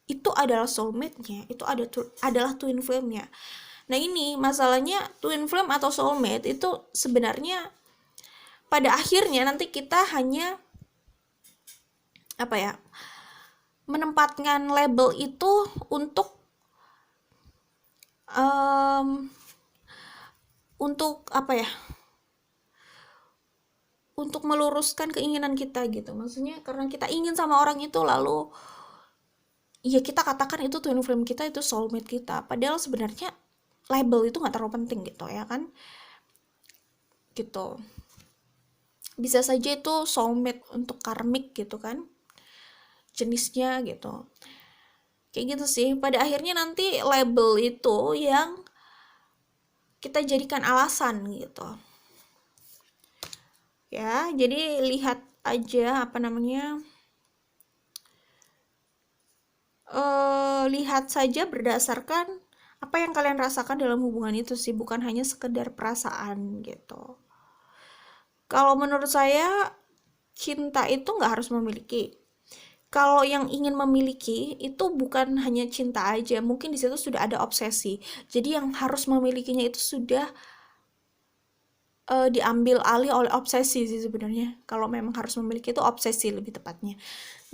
itu adalah soulmate-nya, itu adalah twin flame-nya. Nah, ini masalahnya twin flame atau soulmate itu sebenarnya pada akhirnya nanti kita hanya apa ya? Menempatkan label itu untuk apa ya? Untuk meluruskan keinginan kita gitu. Maksudnya karena kita ingin sama orang itu, lalu ya kita katakan itu twin flame kita, itu soulmate kita. Padahal sebenarnya label itu nggak terlalu penting gitu ya kan, gitu. Bisa saja itu soulmate untuk karmik gitu kan, jenisnya gitu. Kayak gitu sih. Pada akhirnya nanti label itu yang kita jadikan alasan gitu. Ya, jadi lihat aja apa namanya, lihat saja berdasarkan apa yang kalian rasakan dalam hubungan itu sih, bukan hanya sekedar perasaan gitu. Kalau menurut saya, cinta itu nggak harus memiliki. Kalau yang ingin memiliki itu bukan hanya cinta aja, mungkin di situ sudah ada obsesi. Jadi yang harus memilikinya itu sudah diambil alih oleh obsesi sih sebenarnya. Kalau memang harus memiliki itu obsesi lebih tepatnya.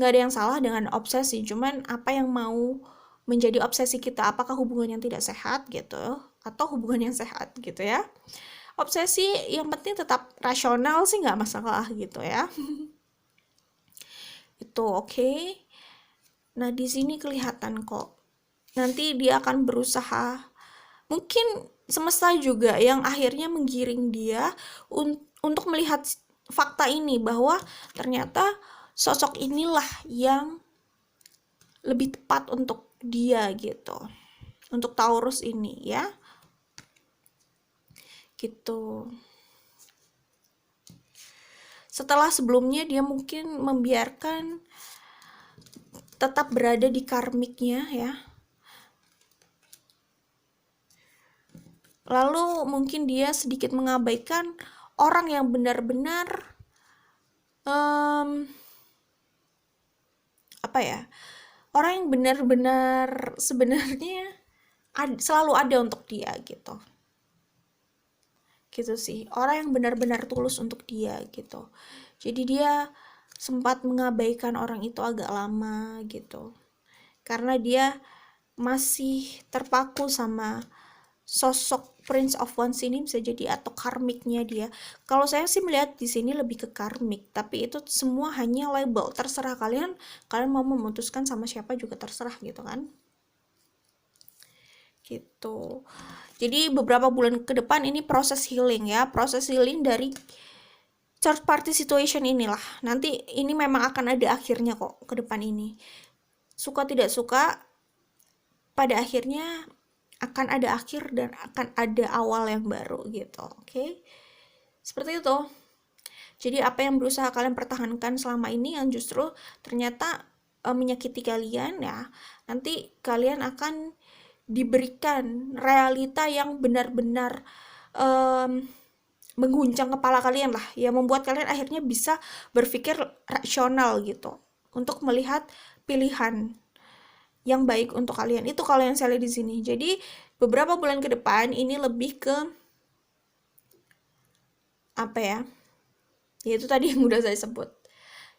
Nggak ada yang salah dengan obsesi, cuman apa yang mau menjadi obsesi kita, apakah hubungan yang tidak sehat gitu atau hubungan yang sehat gitu ya. Obsesi yang penting tetap rasional sih, nggak masalah gitu ya. Itu oke. Nah, di sini kelihatan kok. Nanti dia akan berusaha. Mungkin semesta juga yang akhirnya menggiring dia untuk melihat fakta ini, bahwa ternyata sosok inilah yang lebih tepat untuk dia gitu. Untuk Taurus ini ya. Gitu. Setelah sebelumnya dia mungkin membiarkan tetap berada di karmiknya ya. Lalu mungkin dia sedikit mengabaikan orang yang benar-benar apa ya? Orang yang benar-benar sebenarnya selalu ada untuk dia gitu. Gitu sih. Orang yang benar-benar tulus untuk dia gitu. Jadi dia sempat mengabaikan orang itu agak lama gitu. Karena dia masih terpaku sama sosok Prince of Wands ini, bisa jadi, atau karmiknya dia. Kalau saya sih melihat di sini lebih ke karmik, tapi itu semua hanya label. Terserah kalian mau memutuskan sama siapa juga terserah gitu kan. Gitu. Jadi beberapa bulan ke depan ini proses healing ya, proses healing dari third party situation inilah. Nanti ini memang akan ada akhirnya kok ke depan ini. Suka tidak suka, pada akhirnya akan ada akhir dan akan ada awal yang baru gitu. Oke? Seperti itu. Jadi apa yang berusaha kalian pertahankan selama ini yang justru ternyata menyakiti kalian ya, nanti kalian akan diberikan realita yang benar-benar mengguncang kepala kalian lah, ya membuat kalian akhirnya bisa berpikir rasional gitu untuk melihat pilihan yang baik untuk kalian. Itu kalau yang saya lihat di sini. Jadi beberapa bulan ke depan ini lebih ke apa ya? Ya itu tadi yang udah saya sebut.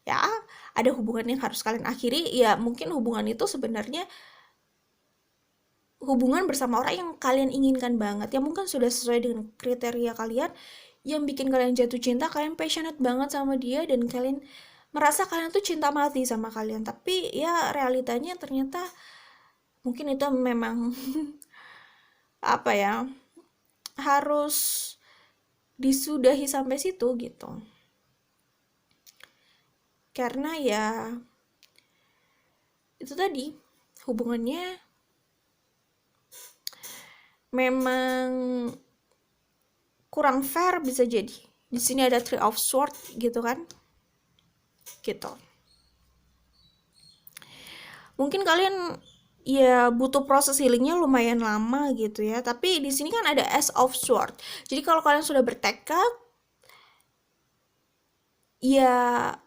Ya, ada hubungan yang harus kalian akhiri, ya mungkin hubungan itu sebenarnya hubungan bersama orang yang kalian inginkan banget, yang mungkin sudah sesuai dengan kriteria kalian, yang bikin kalian jatuh cinta, kalian passionate banget sama dia, dan kalian merasa kalian tuh cinta mati sama kalian. Tapi ya realitanya ternyata mungkin itu memang apa ya, harus disudahi sampai situ gitu. Karena ya itu tadi, hubungannya memang kurang fair bisa jadi. Di sini ada Three of Swords gitu kan. Gitu. Mungkin kalian ya butuh proses healingnya lumayan lama gitu ya. Tapi di sini kan ada Ace of Swords. Jadi kalau kalian sudah bertekad, ya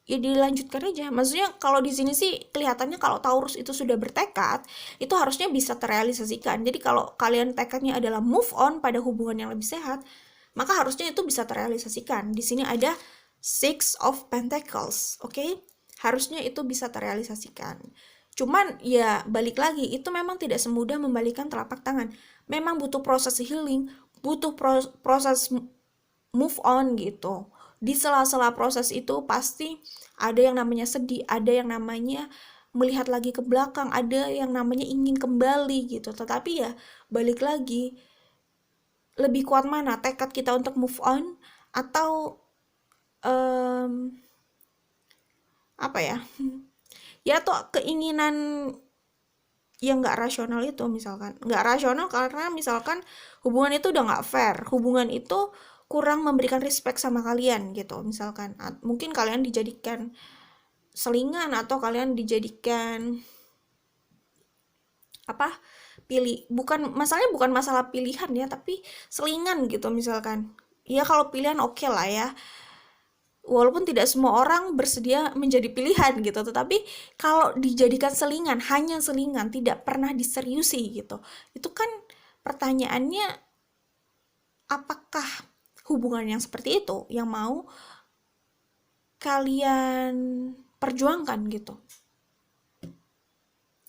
ya dilanjutkan aja. Maksudnya kalau di sini sih kelihatannya kalau Taurus itu sudah bertekad, itu harusnya bisa terrealisasikan. Jadi kalau kalian tekadnya adalah move on pada hubungan yang lebih sehat, maka harusnya itu bisa terrealisasikan. Di sini ada Six of Pentacles, oke? Harusnya itu bisa terrealisasikan. Cuman ya balik lagi, itu memang tidak semudah membalikkan telapak tangan. Memang butuh proses healing, butuh proses move on gitu. Di sela-sela proses itu pasti ada yang namanya sedih, ada yang namanya melihat lagi ke belakang, ada yang namanya ingin kembali gitu. Tetapi ya balik lagi, lebih kuat mana, tekad kita untuk move on atau apa ya, ya tuh keinginan yang nggak rasional itu. Misalkan nggak rasional karena misalkan hubungan itu udah nggak fair, hubungan itu kurang memberikan respect sama kalian gitu. Misalkan mungkin kalian dijadikan selingan atau kalian dijadikan apa, bukan masalahnya, bukan masalah pilihan ya, tapi selingan gitu. Misalkan ya kalau pilihan oke lah ya, walaupun tidak semua orang bersedia menjadi pilihan gitu, tetapi kalau dijadikan selingan, hanya selingan, tidak pernah diseriusi gitu, itu kan pertanyaannya, apakah hubungan yang seperti itu yang mau kalian perjuangkan gitu.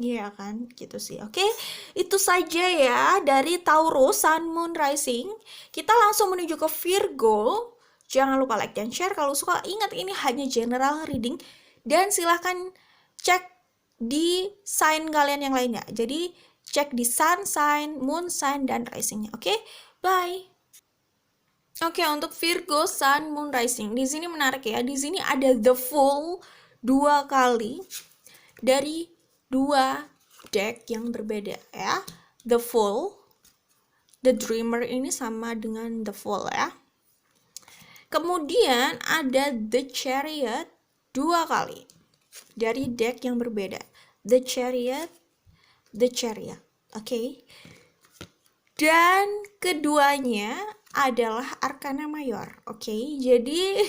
Iya kan, gitu sih. Oke, itu saja ya dari Taurus, Sun, Moon, Rising. Kita langsung menuju ke Virgo. Jangan lupa like dan share kalau suka. Ingat ini hanya general reading. Dan silahkan cek di sign kalian yang lainnya. Jadi cek di Sun sign, Moon sign, dan Risingnya. Oke, bye. Oke, untuk Virgo, Sun, Moon, Rising. Di sini menarik ya. Di sini ada The Fool 2 kali dari 2 deck yang berbeda ya. The Fool, The Dreamer ini sama dengan The Fool ya. Kemudian ada The Chariot 2 kali dari deck yang berbeda. The Chariot, The Chariot. Oke. Dan keduanya adalah Arkana Mayor. Oke. Jadi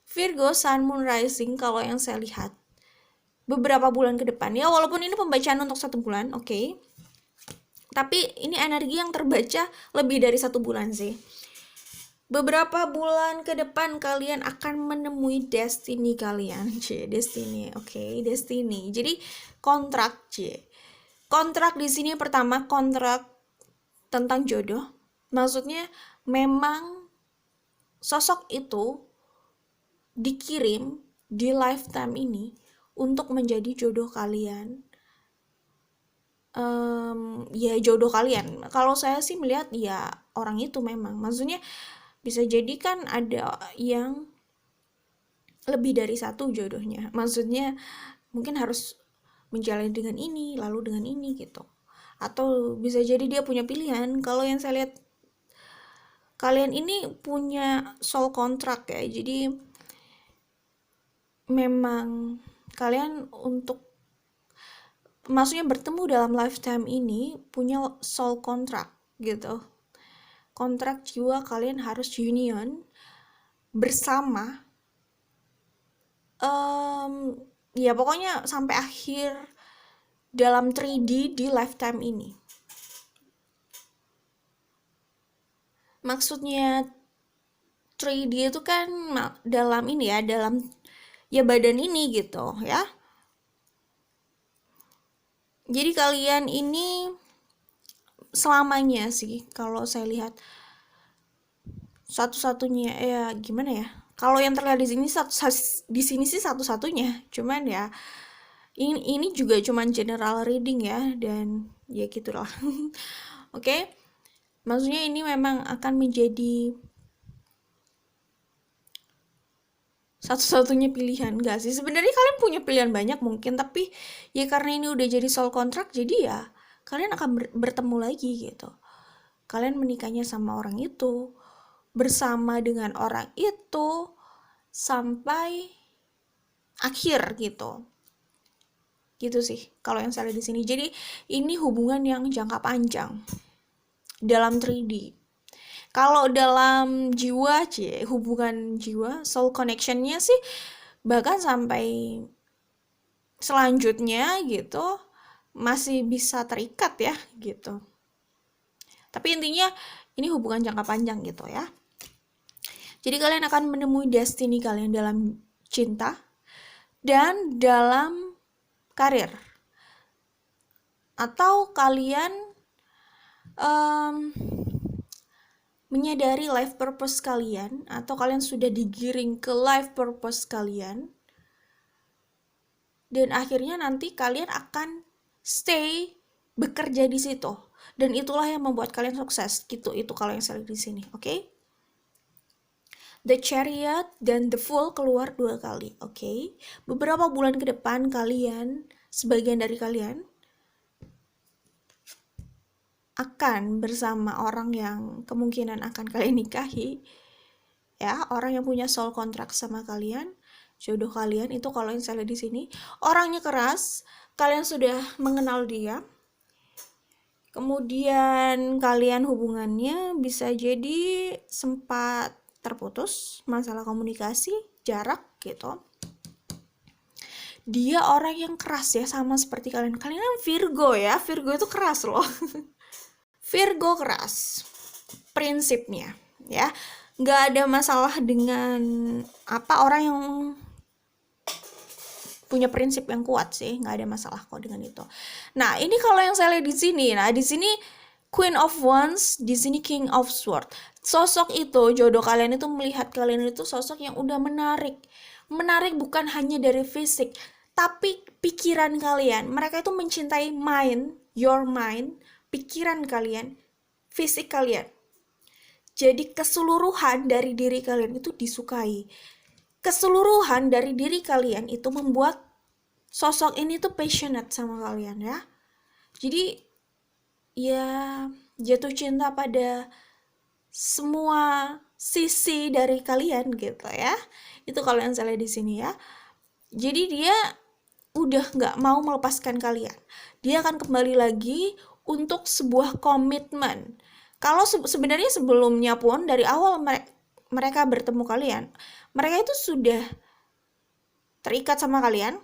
Virgo, Sun, Moon, Rising kalau yang saya lihat beberapa bulan ke depan ya, walaupun ini pembacaan untuk 1 bulan, oke. Tapi ini energi yang terbaca lebih dari 1 bulan sih. Beberapa bulan ke depan kalian akan menemui destiny kalian, destiny, oke, destiny. Jadi kontrak, kontrak di sini pertama kontrak tentang jodoh. Maksudnya memang sosok itu dikirim di lifetime ini untuk menjadi jodoh kalian. Ya jodoh kalian. Kalau saya sih melihat ya orang itu memang, maksudnya bisa jadi kan ada yang lebih dari satu jodohnya. Maksudnya mungkin harus menjalani dengan ini, lalu dengan ini gitu. Atau bisa jadi dia punya pilihan. Kalau yang saya lihat kalian ini punya soul contract ya. Jadi memang kalian untuk maksudnya bertemu dalam lifetime ini punya soul contract gitu. Kontrak jiwa kalian harus union bersama, ya pokoknya sampai akhir dalam 3D di lifetime ini. Maksudnya 3D itu kan dalam ini ya, dalam ya badan ini gitu ya. Jadi kalian ini selamanya sih kalau saya lihat satu-satunya, ya gimana ya, kalau yang terlihat di sini di sini sih satu-satunya, cuman ya ini juga cuman general reading ya, dan ya gitulah. Oke. Maksudnya ini memang akan menjadi satu-satunya pilihan, gak sih? Sebenarnya kalian punya pilihan banyak mungkin, tapi ya karena ini udah jadi soul contract, jadi ya kalian akan bertemu lagi gitu. Kalian menikahnya sama orang itu, bersama dengan orang itu sampai akhir gitu. Gitu sih kalau yang saya lihat di sini. Jadi ini hubungan yang jangka panjang dalam 3D. Kalau dalam jiwa, hubungan jiwa, soul connection-nya sih bahkan sampai selanjutnya gitu masih bisa terikat ya gitu. Tapi intinya ini hubungan jangka panjang gitu ya. Jadi kalian akan menemui destiny kalian dalam cinta dan dalam karir. Atau kalian menyadari life purpose kalian, atau kalian sudah digiring ke life purpose kalian, dan akhirnya nanti kalian akan stay bekerja di situ, dan itulah yang membuat kalian sukses gitu. Itu kalau yang saya lihat di sini, oke? The Chariot dan The Fool keluar 2 kali, oke? Beberapa bulan ke depan kalian, sebagian dari kalian akan bersama orang yang kemungkinan akan kalian nikahi, ya, orang yang punya soul contract sama kalian, jodoh kalian itu. Kalau yang saya lihat di sini, orangnya keras, kalian sudah mengenal dia, kemudian kalian hubungannya bisa jadi sempat terputus, masalah komunikasi, jarak gitu. Dia orang yang keras ya, sama seperti kalian. Kalian kan Virgo ya, Virgo itu keras loh. Virgo keras prinsipnya ya, nggak ada masalah dengan orang yang punya prinsip yang kuat sih, nggak ada masalah kok dengan itu. Nah ini kalau yang saya lihat di sini, nah di sini Queen of Wands, di sini King of Swords. Sosok itu, jodoh kalian itu melihat kalian itu sosok yang udah menarik bukan hanya dari fisik, tapi pikiran kalian. Mereka itu mencintai your mind, pikiran kalian, fisik kalian. Jadi keseluruhan dari diri kalian itu disukai. Keseluruhan dari diri kalian itu membuat sosok ini tuh passionate sama kalian ya. Jadi ya jatuh cinta pada semua sisi dari kalian gitu ya. Itu kalau yang saya lihat di sini ya. Jadi dia udah nggak mau melepaskan kalian. Dia akan kembali lagi untuk sebuah komitmen. Kalau sebenarnya sebelumnya pun dari awal mereka bertemu kalian, mereka itu sudah terikat sama kalian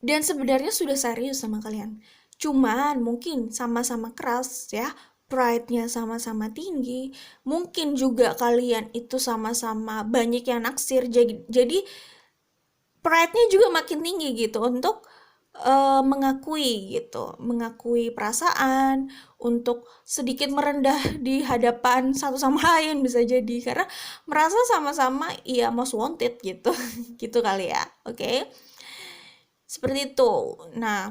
dan sebenarnya sudah serius sama kalian. Cuman mungkin sama-sama keras ya, pride-nya sama-sama tinggi. Mungkin juga kalian itu sama-sama banyak yang naksir, jadi pride-nya juga makin tinggi gitu untuk mengakui perasaan, untuk sedikit merendah di hadapan satu sama lain bisa jadi, karena merasa sama-sama ya most wanted gitu. Gitu kali ya, oke? Seperti itu. Nah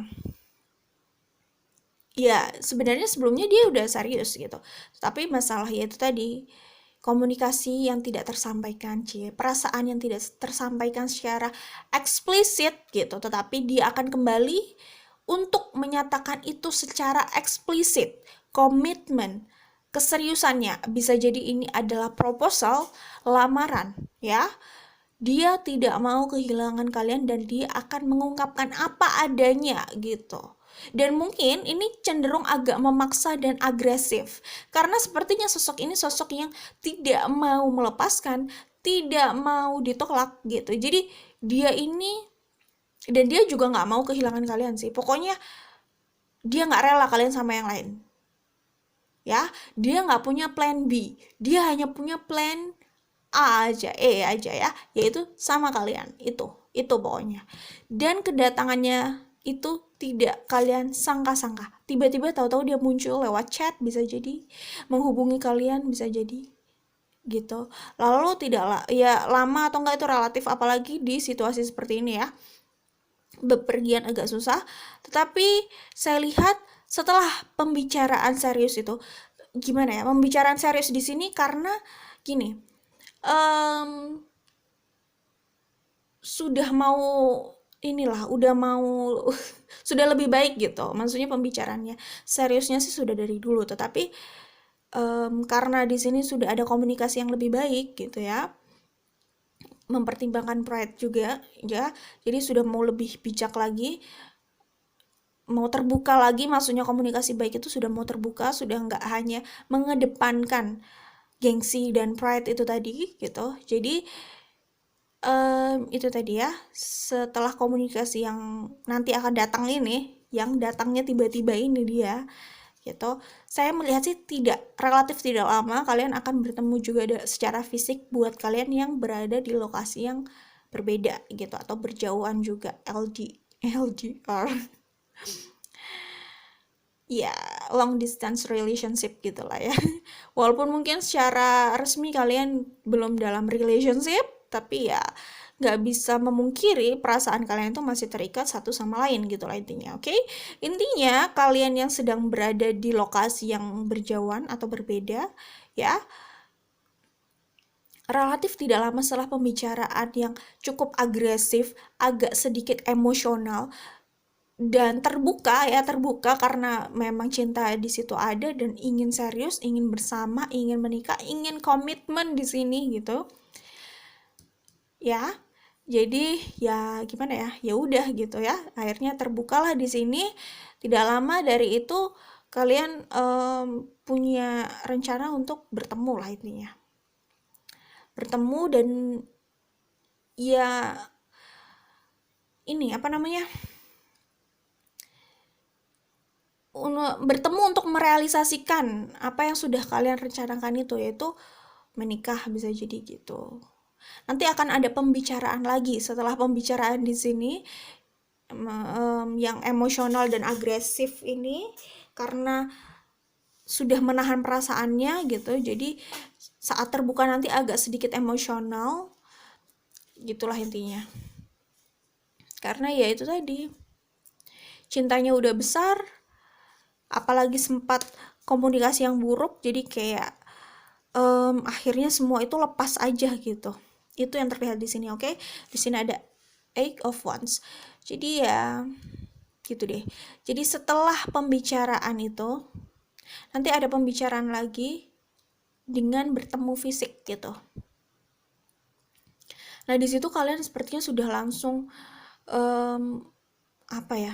ya sebenarnya sebelumnya dia udah serius gitu, tapi masalah ya itu tadi, komunikasi yang tidak tersampaikan, perasaan yang tidak tersampaikan secara eksplisit gitu, tetapi dia akan kembali untuk menyatakan itu secara eksplisit, komitmen, keseriusannya. Bisa jadi ini adalah proposal, lamaran ya, Dia tidak mau kehilangan kalian dan dia akan mengungkapkan apa adanya gitu. Dan mungkin ini cenderung agak memaksa dan agresif. Karena sepertinya sosok ini sosok yang tidak mau melepaskan, tidak mau ditolak gitu. Jadi dia ini, dan dia juga nggak mau kehilangan kalian sih. Pokoknya dia nggak rela kalian sama yang lain. Ya, dia nggak punya plan B. Dia hanya punya plan A aja, E aja ya, yaitu sama kalian. Itu pokoknya. Dan kedatangannya itu tidak kalian sangka-sangka. Tiba-tiba tahu-tahu dia muncul lewat chat, bisa jadi menghubungi kalian, bisa jadi gitu. Lalu tidak ya lama atau enggak itu relatif, apalagi di situasi seperti ini ya. Bepergian agak susah, tetapi saya lihat setelah pembicaraan serius itu, gimana ya, pembicaraan serius di sini karena gini, um, sudah mau inilah, udah mau sudah lebih baik gitu. Maksudnya pembicaraannya seriusnya sih sudah dari dulu, tetapi karena di sini sudah ada komunikasi yang lebih baik gitu ya, mempertimbangkan pride juga ya. Jadi sudah mau lebih bijak lagi, mau terbuka lagi, maksudnya komunikasi baik itu sudah mau terbuka, sudah nggak hanya mengedepankan gengsi dan pride itu tadi gitu. Jadi itu tadi ya, setelah komunikasi yang nanti akan datang ini, yang datangnya tiba-tiba ini dia gitu, saya melihat sih relatif tidak lama kalian akan bertemu juga secara fisik buat kalian yang berada di lokasi yang berbeda gitu, atau berjauhan juga, LDR ya, long distance relationship gitulah ya. Walaupun mungkin secara resmi kalian belum dalam relationship, tapi ya nggak bisa memungkiri perasaan kalian itu masih terikat satu sama lain gitu lah intinya. Oke, intinya kalian yang sedang berada di lokasi yang berjauhan atau berbeda ya, relatif tidak lama setelah pembicaraan yang cukup agresif, agak sedikit emosional dan terbuka karena memang cinta di situ ada dan ingin serius, ingin bersama, ingin menikah, ingin komitmen di sini gitu ya. Jadi ya gimana ya, ya udah gitu ya, akhirnya terbukalah di sini. Tidak lama dari itu kalian punya rencana untuk bertemu lah intinya, bertemu dan ya ini apa namanya, bertemu untuk merealisasikan apa yang sudah kalian rencanakan itu, yaitu menikah bisa jadi gitu. Nanti akan ada pembicaraan lagi setelah pembicaraan di sini yang emosional dan agresif ini, karena sudah menahan perasaannya gitu. Jadi saat terbuka nanti agak sedikit emosional gitulah intinya. Karena ya itu tadi, cintanya udah besar, apalagi sempat komunikasi yang buruk, jadi kayak akhirnya semua itu lepas aja gitu. Itu yang terlihat di sini. Oke, di sini ada Eight of Wands. Jadi ya gitu deh. Jadi setelah pembicaraan itu nanti ada pembicaraan lagi dengan bertemu fisik gitu. Nah di situ kalian sepertinya sudah langsung apa ya,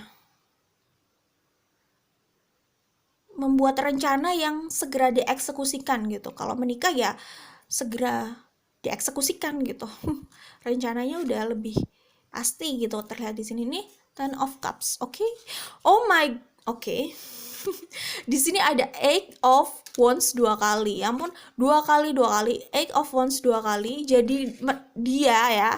membuat rencana yang segera dieksekusikan gitu. Kalau menikah ya segera dieksekusikan gitu. Rencananya udah lebih pasti gitu terlihat di sini nih, Ten of Cups. Oke. Oh my, oke. Di sini ada Eight of Wands 2 kali. Ya ampun, 2 kali. Eight of Wands 2 kali. Jadi dia ya,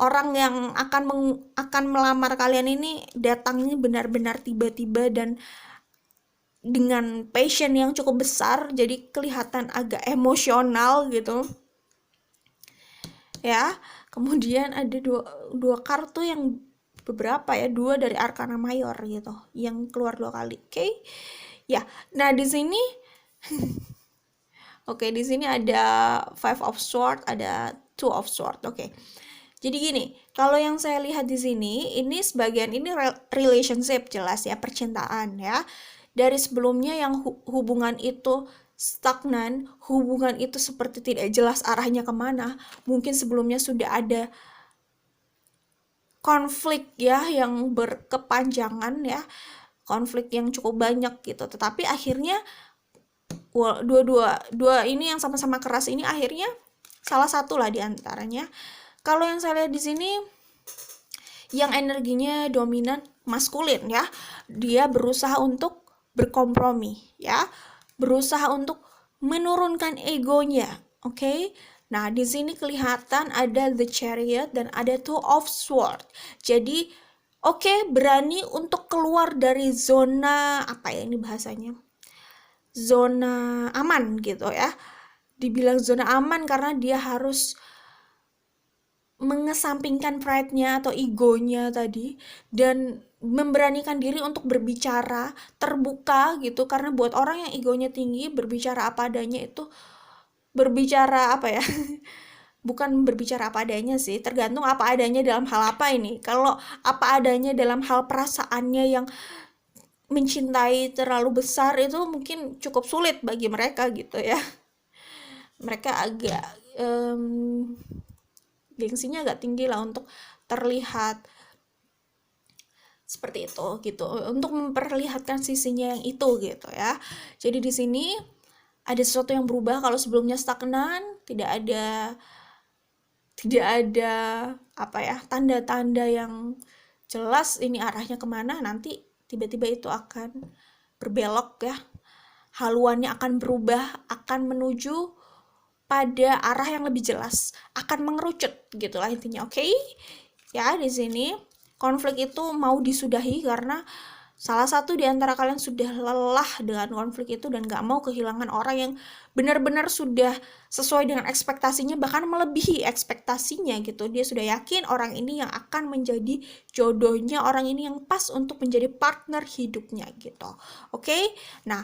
orang yang akan melamar kalian ini datangnya benar-benar tiba-tiba dan dengan passion yang cukup besar, jadi kelihatan agak emosional gitu ya. Kemudian ada dua kartu yang beberapa ya, 2 dari Arkana Mayor gitu yang keluar 2 kali. Oke. Ya, nah di sini oke, di sini ada Five of Swords, ada Two of Swords. Oke. Jadi gini, kalau yang saya lihat di sini, ini sebagian ini relationship jelas ya, percintaan ya. Dari sebelumnya yang hubungan itu stagnan, hubungan itu seperti tidak jelas arahnya kemana. Mungkin sebelumnya sudah ada konflik ya yang berkepanjangan ya, konflik yang cukup banyak gitu. Tetapi akhirnya dua ini yang sama-sama keras ini akhirnya salah satu lah di antaranya. Kalau yang saya lihat di sini yang energinya dominan maskulin ya, dia berusaha untuk berkompromi ya, berusaha untuk menurunkan egonya, oke? Nah, di sini kelihatan ada the chariot dan ada two of sword. Jadi, oke, berani untuk keluar dari zona apa ya ini bahasanya? Zona aman gitu ya. Dibilang zona aman karena dia harus mengesampingkan pride-nya atau egonya tadi dan memberanikan diri untuk berbicara terbuka gitu, karena buat orang yang egonya tinggi berbicara apa adanya itu berbicara apa ya bukan berbicara apa adanya sih, tergantung apa adanya dalam hal apa ini. Kalau apa adanya dalam hal perasaannya yang mencintai terlalu besar itu mungkin cukup sulit bagi mereka gitu ya, mereka agak gengsinya agak tinggi lah untuk terlihat seperti itu gitu, untuk memperlihatkan sisinya yang itu gitu ya. Jadi di sini ada sesuatu yang berubah. Kalau sebelumnya stagnan, tidak ada apa ya, tanda-tanda yang jelas ini arahnya kemana, nanti tiba-tiba itu akan berbelok ya, haluannya akan berubah, akan menuju pada arah yang lebih jelas, akan mengerucut gitulah intinya, oke? Ya, di sini konflik itu mau disudahi karena salah satu di antara kalian sudah lelah dengan konflik itu dan gak mau kehilangan orang yang benar-benar sudah sesuai dengan ekspektasinya, bahkan melebihi ekspektasinya gitu. Dia sudah yakin orang ini yang akan menjadi jodohnya, orang ini yang pas untuk menjadi partner hidupnya gitu. Oke? Nah,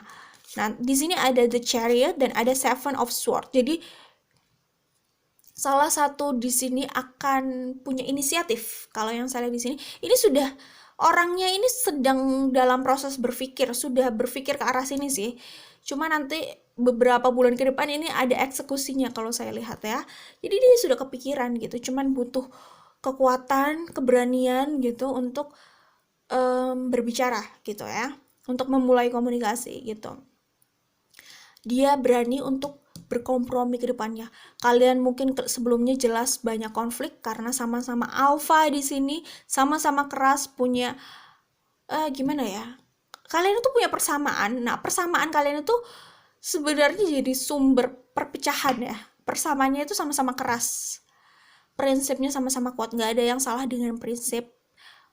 di sini ada the chariot dan ada seven of sword. Jadi salah satu di sini akan punya inisiatif. Kalau yang saya lihat di sini, ini sudah orangnya ini sedang dalam proses berpikir, sudah berpikir ke arah sini sih. Cuma nanti beberapa bulan ke depan ini ada eksekusinya kalau saya lihat ya. Jadi dia sudah kepikiran gitu, cuman butuh kekuatan, keberanian gitu untuk berbicara gitu ya, untuk memulai komunikasi gitu. Dia berani untuk berkompromi ke depannya. Kalian mungkin sebelumnya jelas banyak konflik karena sama-sama alpha di sini, sama-sama keras, punya gimana ya? Kalian itu punya persamaan. Nah, persamaan kalian itu sebenarnya jadi sumber perpecahan ya. Persamaannya itu sama-sama keras. Prinsipnya sama-sama kuat. Nggak ada yang salah dengan prinsip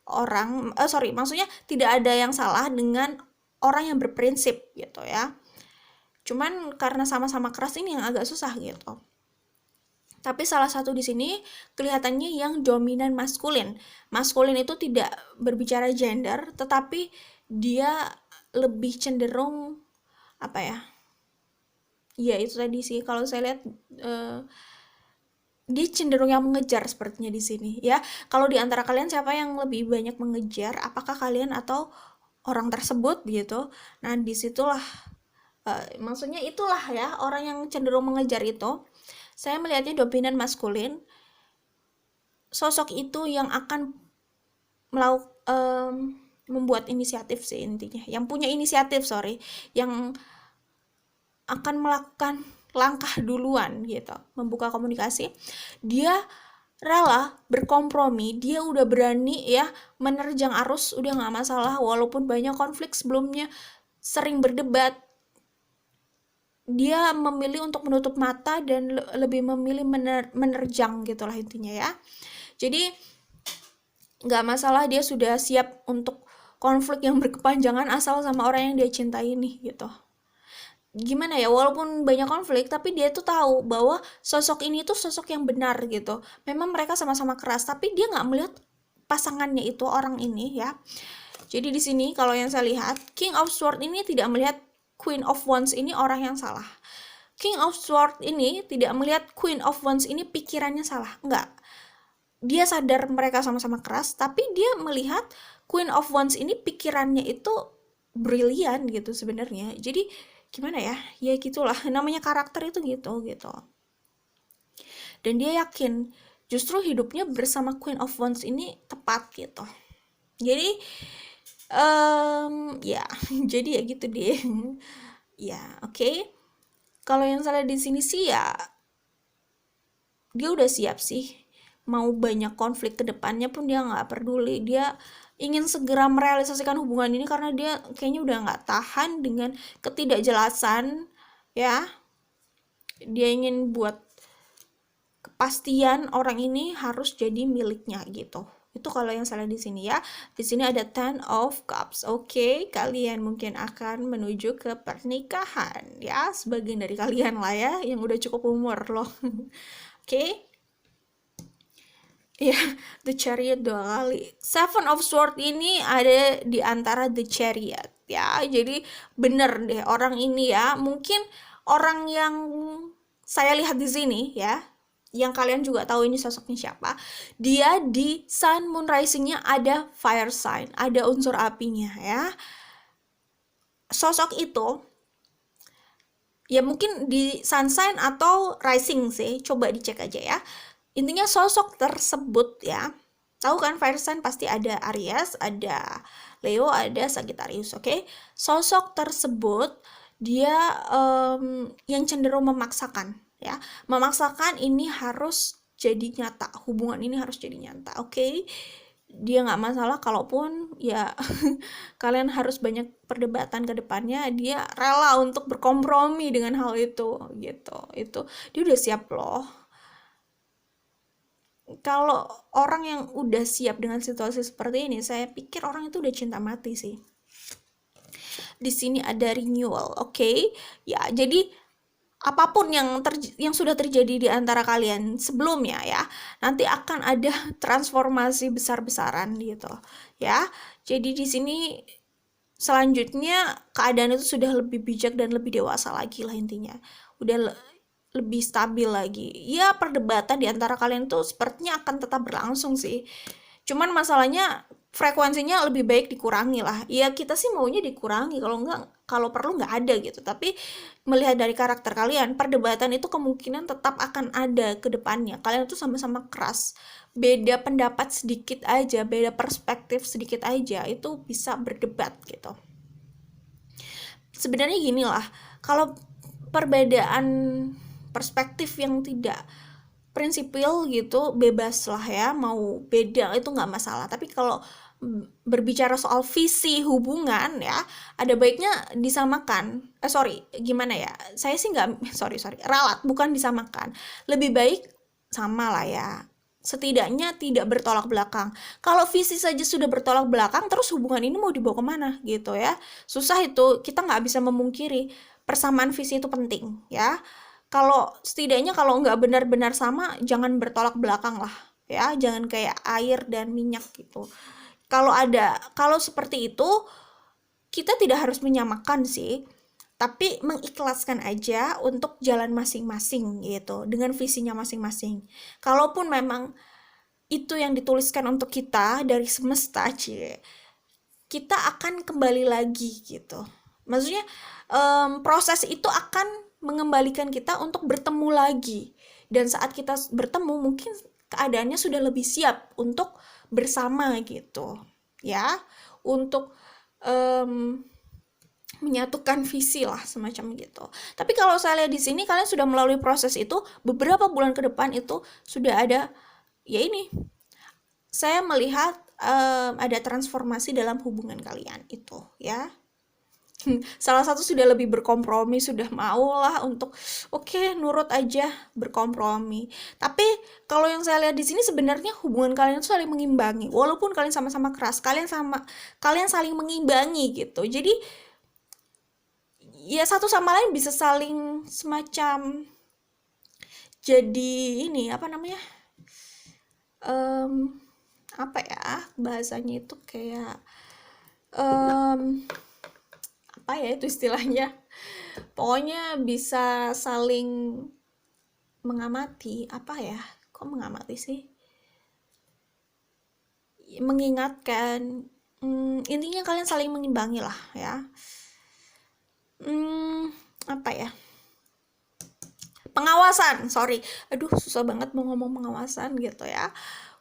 orang. Maksudnya tidak ada yang salah dengan orang yang berprinsip gitu ya. Cuman karena sama-sama keras ini yang agak susah gitu. Tapi salah satu di sini kelihatannya yang dominan maskulin. Maskulin itu tidak berbicara gender, tetapi dia lebih cenderung apa ya? Ya itu tadi sih, kalau saya lihat dia cenderung yang mengejar sepertinya di sini ya. Kalau di antara kalian siapa yang lebih banyak mengejar? Apakah kalian atau orang tersebut gitu? Nah, disitulah maksudnya itulah ya, orang yang cenderung mengejar itu saya melihatnya dominan maskulin. Sosok itu yang akan membuat inisiatif sih intinya, yang punya inisiatif yang akan melakukan langkah duluan gitu, membuka komunikasi. Dia rela berkompromi, dia udah berani ya menerjang arus, udah gak masalah walaupun banyak konflik sebelumnya, sering berdebat. Dia memilih untuk menutup mata dan lebih memilih menerjang gitulah intinya ya. Jadi nggak masalah, dia sudah siap untuk konflik yang berkepanjangan asal sama orang yang dia cintai nih gitu. Gimana ya, walaupun banyak konflik tapi dia tuh tahu bahwa sosok ini tuh sosok yang benar gitu. Memang mereka sama-sama keras tapi dia nggak melihat pasangannya itu orang ini ya. Jadi di sini kalau yang saya lihat, King of Swords ini tidak melihat Queen of Wands ini orang yang salah. King of Swords ini tidak melihat Queen of Wands ini pikirannya salah. Enggak. Dia sadar mereka sama-sama keras, tapi dia melihat Queen of Wands ini pikirannya itu brilian gitu sebenarnya. Jadi gimana ya, ya gitulah, namanya karakter itu gitu gitu. Dan dia yakin justru hidupnya bersama Queen of Wands ini tepat gitu. Jadi ya jadi ya gitu deh. Ya oke. Kalau yang salah di sini sih ya dia udah siap sih, mau banyak konflik ke depannya pun dia nggak peduli. Dia ingin segera merealisasikan hubungan ini karena dia kayaknya udah nggak tahan dengan ketidakjelasan ya. Dia ingin buat kepastian orang ini harus jadi miliknya gitu. Itu kalau yang salah di sini ya. Di sini ada Ten of Cups. Oke, kalian mungkin akan menuju ke pernikahan ya, sebagian dari kalian lah ya yang udah cukup umur loh. Oke. Ya, The Chariot 2 kali. Seven of Swords ini ada di antara The Chariot ya. Jadi bener deh orang ini ya. Mungkin orang yang saya lihat di sini ya, yang kalian juga tahu ini sosoknya siapa. Dia di Sun Moon Rising-nya ada fire sign, ada unsur apinya ya. Sosok itu ya mungkin di sun sign atau rising sih, coba dicek aja ya. Intinya sosok tersebut ya, tahu kan fire sign pasti ada Aries, ada Leo, ada Sagittarius, oke? Sosok tersebut dia yang cenderung memaksakan ya, memaksakan ini harus jadi nyata, hubungan ini harus jadi nyata, oke? Dia nggak masalah kalaupun ya kalian harus banyak perdebatan ke depannya, dia rela untuk berkompromi dengan hal itu gitu. Itu dia udah siap loh. Kalau orang yang udah siap dengan situasi seperti ini, saya pikir orang itu udah cinta mati sih. Di sini ada renewal, oke? Ya, jadi apapun yang sudah terjadi di antara kalian sebelumnya ya, nanti akan ada transformasi besar-besaran gitu ya. Jadi di sini selanjutnya keadaan itu sudah lebih bijak dan lebih dewasa lagi lah intinya. Udah lebih stabil lagi. Ya perdebatan di antara kalian tuh sepertinya akan tetap berlangsung sih. Cuman masalahnya frekuensinya lebih baik dikurangi lah. Ya kita sih maunya dikurangi, kalau enggak, kalau perlu nggak ada gitu. Tapi melihat dari karakter kalian, perdebatan itu kemungkinan tetap akan ada ke depannya. Kalian tuh sama-sama keras. Beda pendapat sedikit aja, beda perspektif sedikit aja, itu bisa berdebat gitu. Sebenarnya gini lah, kalau perbedaan perspektif yang tidak prinsipil gitu bebas lah ya, mau beda itu nggak masalah. Tapi kalau berbicara soal visi hubungan ya, ada baiknya disamakan. Sorry, gimana ya, saya sih nggak, sorry ralat, bukan disamakan, lebih baik sama lah ya, setidaknya tidak bertolak belakang. Kalau visi saja sudah bertolak belakang, terus hubungan ini mau dibawa kemana gitu ya, susah. Itu kita nggak bisa memungkiri persamaan visi itu penting ya. Kalau setidaknya kalau nggak benar-benar sama, jangan bertolak belakang lah ya, jangan kayak air dan minyak gitu. Kalau seperti itu, kita tidak harus menyamakan sih, tapi mengikhlaskan aja untuk jalan masing-masing gitu, dengan visinya masing-masing. Kalaupun memang itu yang dituliskan untuk kita dari semesta, kita akan kembali lagi gitu. Maksudnya proses itu akan mengembalikan kita untuk bertemu lagi, dan saat kita bertemu mungkin keadaannya sudah lebih siap untuk bersama gitu ya, untuk menyatukan visi lah semacam gitu. Tapi kalau saya lihat di sini kalian sudah melalui proses itu, beberapa bulan ke depan itu sudah ada ya ini, saya melihat ada transformasi dalam hubungan kalian itu ya. Salah satu sudah lebih berkompromi, sudah mau lah untuk oke, nurut aja, berkompromi. Tapi kalau yang saya lihat di sini sebenarnya hubungan kalian itu saling mengimbangi. Walaupun kalian sama-sama keras, kalian saling mengimbangi gitu. Jadi ya satu sama lain bisa saling semacam jadi ini apa namanya? Apa ya bahasanya itu, kayak apa ya itu istilahnya, pokoknya bisa saling mengamati, apa ya, kok mengamati sih, mengingatkan, intinya kalian saling mengimbangi lah ya. apa ya, pengawasan, sorry, aduh susah banget mau ngomong pengawasan gitu ya.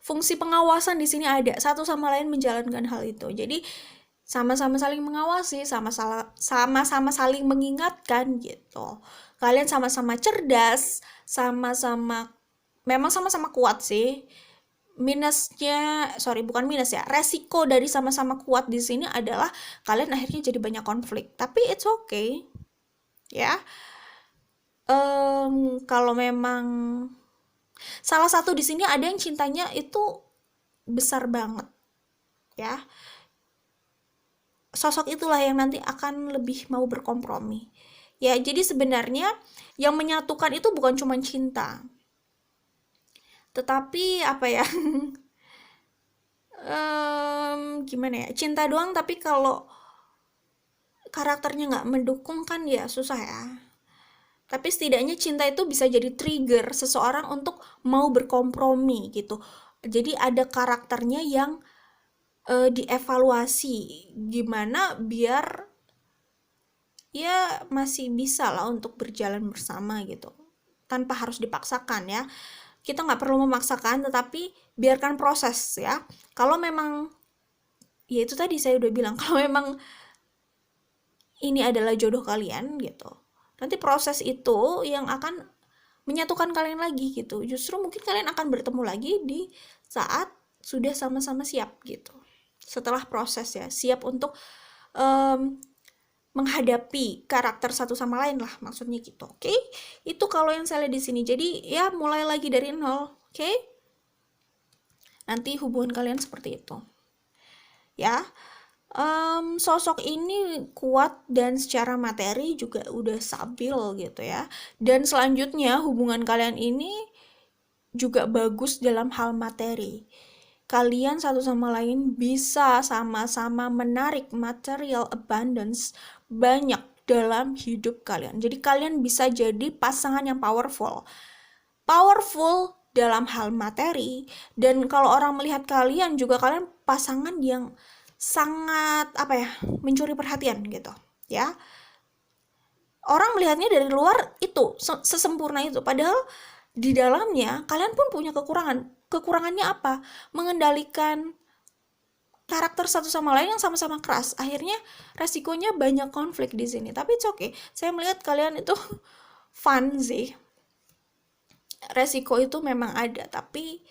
Fungsi pengawasan di sini ada, satu sama lain menjalankan hal itu. Jadi sama-sama saling mengawasi, sama-sama saling mengingatkan gitu. Kalian sama-sama cerdas, sama-sama, memang sama-sama kuat sih. Minusnya, sorry bukan minus ya, resiko dari sama-sama kuat di sini adalah kalian akhirnya jadi banyak konflik. Tapi it's okay, ya. Kalau memang salah satu di sini ada yang cintanya itu besar banget, ya. Sosok itulah yang nanti akan lebih mau berkompromi. Ya, jadi sebenarnya yang menyatukan itu bukan cuma cinta. Tetapi apa ya? Gimana ya? Cinta doang tapi kalau karakternya nggak mendukung kan ya susah ya. Tapi setidaknya cinta itu bisa jadi trigger seseorang untuk mau berkompromi gitu. Jadi ada karakternya yang dievaluasi gimana biar ya masih bisa lah untuk berjalan bersama gitu, tanpa harus dipaksakan ya. Kita nggak perlu memaksakan, tetapi biarkan proses ya. Kalau memang, ya itu tadi saya udah bilang, kalau memang ini adalah jodoh kalian gitu, nanti proses itu yang akan menyatukan kalian lagi gitu. Justru mungkin kalian akan bertemu lagi di saat sudah sama-sama siap gitu. Setelah proses ya, siap untuk um, menghadapi karakter satu sama lain lah, maksudnya gitu. Oke, itu kalau yang saya lihat di sini. Jadi ya mulai lagi dari nol. Oke, nanti hubungan kalian seperti itu ya. Sosok ini kuat dan secara materi juga udah stabil gitu ya. Dan selanjutnya hubungan kalian ini juga bagus dalam hal materi. Kalian satu sama lain bisa sama-sama menarik material abundance banyak dalam hidup kalian. Jadi kalian bisa jadi pasangan yang powerful. Powerful dalam hal materi, dan kalau orang melihat kalian juga kalian pasangan yang sangat apa ya, mencuri perhatian gitu ya. Orang melihatnya dari luar itu sesempurna itu, padahal di dalamnya kalian pun punya kekurangannya apa, mengendalikan karakter satu sama lain yang sama-sama keras. Akhirnya resikonya banyak konflik di sini, tapi it's okay. Saya melihat kalian itu fun sih. Resiko itu memang ada, tapi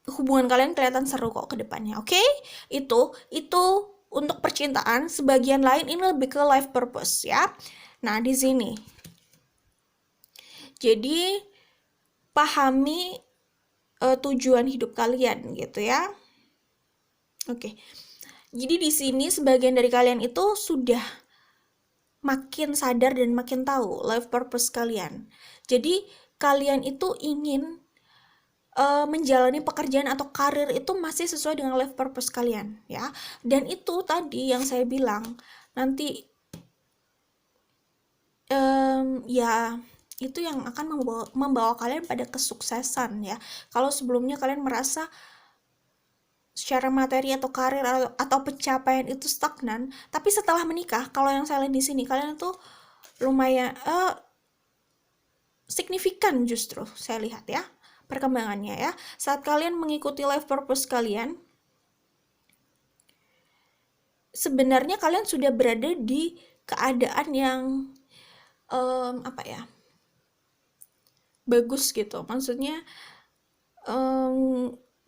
hubungan kalian kelihatan seru kok ke depannya. Oke? Itu untuk percintaan. Sebagian lain ini lebih ke life purpose ya. Nah, di sini. Jadi pahami tujuan hidup kalian gitu ya. Oke. Jadi di sini sebagian dari kalian itu sudah makin sadar dan makin tahu life purpose kalian. Jadi kalian itu ingin menjalani pekerjaan atau karir itu masih sesuai dengan life purpose kalian ya. Dan itu tadi yang saya bilang, nanti ya itu yang akan membawa kalian pada kesuksesan ya. Kalau sebelumnya kalian merasa secara materi atau karir atau pencapaian itu stagnan, tapi setelah menikah, kalau yang saya lihat di sini kalian tuh lumayan signifikan justru saya lihat ya perkembangannya ya. Saat kalian mengikuti life purpose kalian, sebenarnya kalian sudah berada di keadaan yang apa ya, bagus gitu. Maksudnya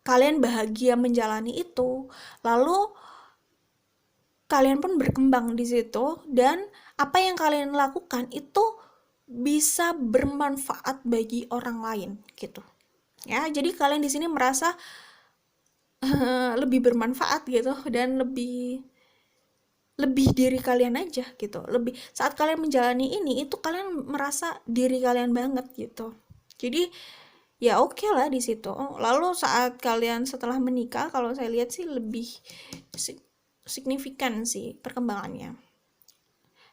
kalian bahagia menjalani itu, lalu kalian pun berkembang di situ, dan apa yang kalian lakukan itu bisa bermanfaat bagi orang lain gitu ya. Jadi kalian di sini merasa lebih bermanfaat gitu, dan lebih diri kalian aja gitu. Lebih saat kalian menjalani ini, itu kalian merasa diri kalian banget gitu. Jadi ya oke lah di situ. Lalu saat kalian setelah menikah, kalau saya lihat sih lebih signifikan sih perkembangannya.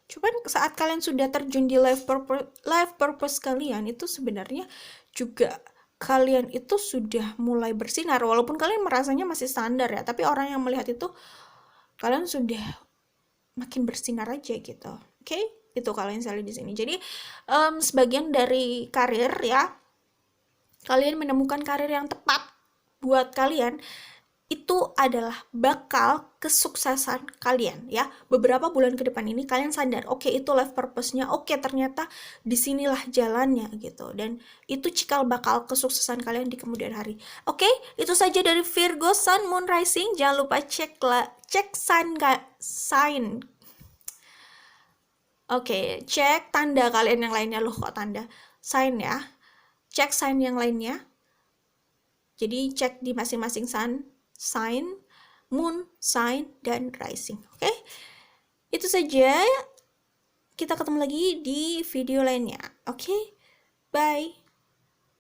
Cuman saat kalian sudah terjun di life purpose kalian, itu sebenarnya juga kalian itu sudah mulai bersinar, walaupun kalian merasanya masih standar ya, tapi orang yang melihat itu kalian sudah makin bersinar aja gitu. Oke, itu kalau yang saya lihat di sini. Jadi sebagian dari karir ya, kalian menemukan karir yang tepat buat kalian itu adalah bakal kesuksesan kalian ya. Beberapa bulan ke depan ini kalian sadar, oke, itu life purpose-nya, oke, ternyata disinilah jalannya gitu. Dan itu cikal bakal kesuksesan kalian di kemudian hari. Oke, itu saja dari Virgo Sun Moon Rising. Jangan lupa cek sign. Oke, cek tanda kalian yang lainnya. Loh, kok tanda? Sign ya. Cek sign yang lainnya. Jadi cek di masing-masing sign, moon, sign, dan rising. Oke, itu saja. Kita ketemu lagi di video lainnya. Oke, bye.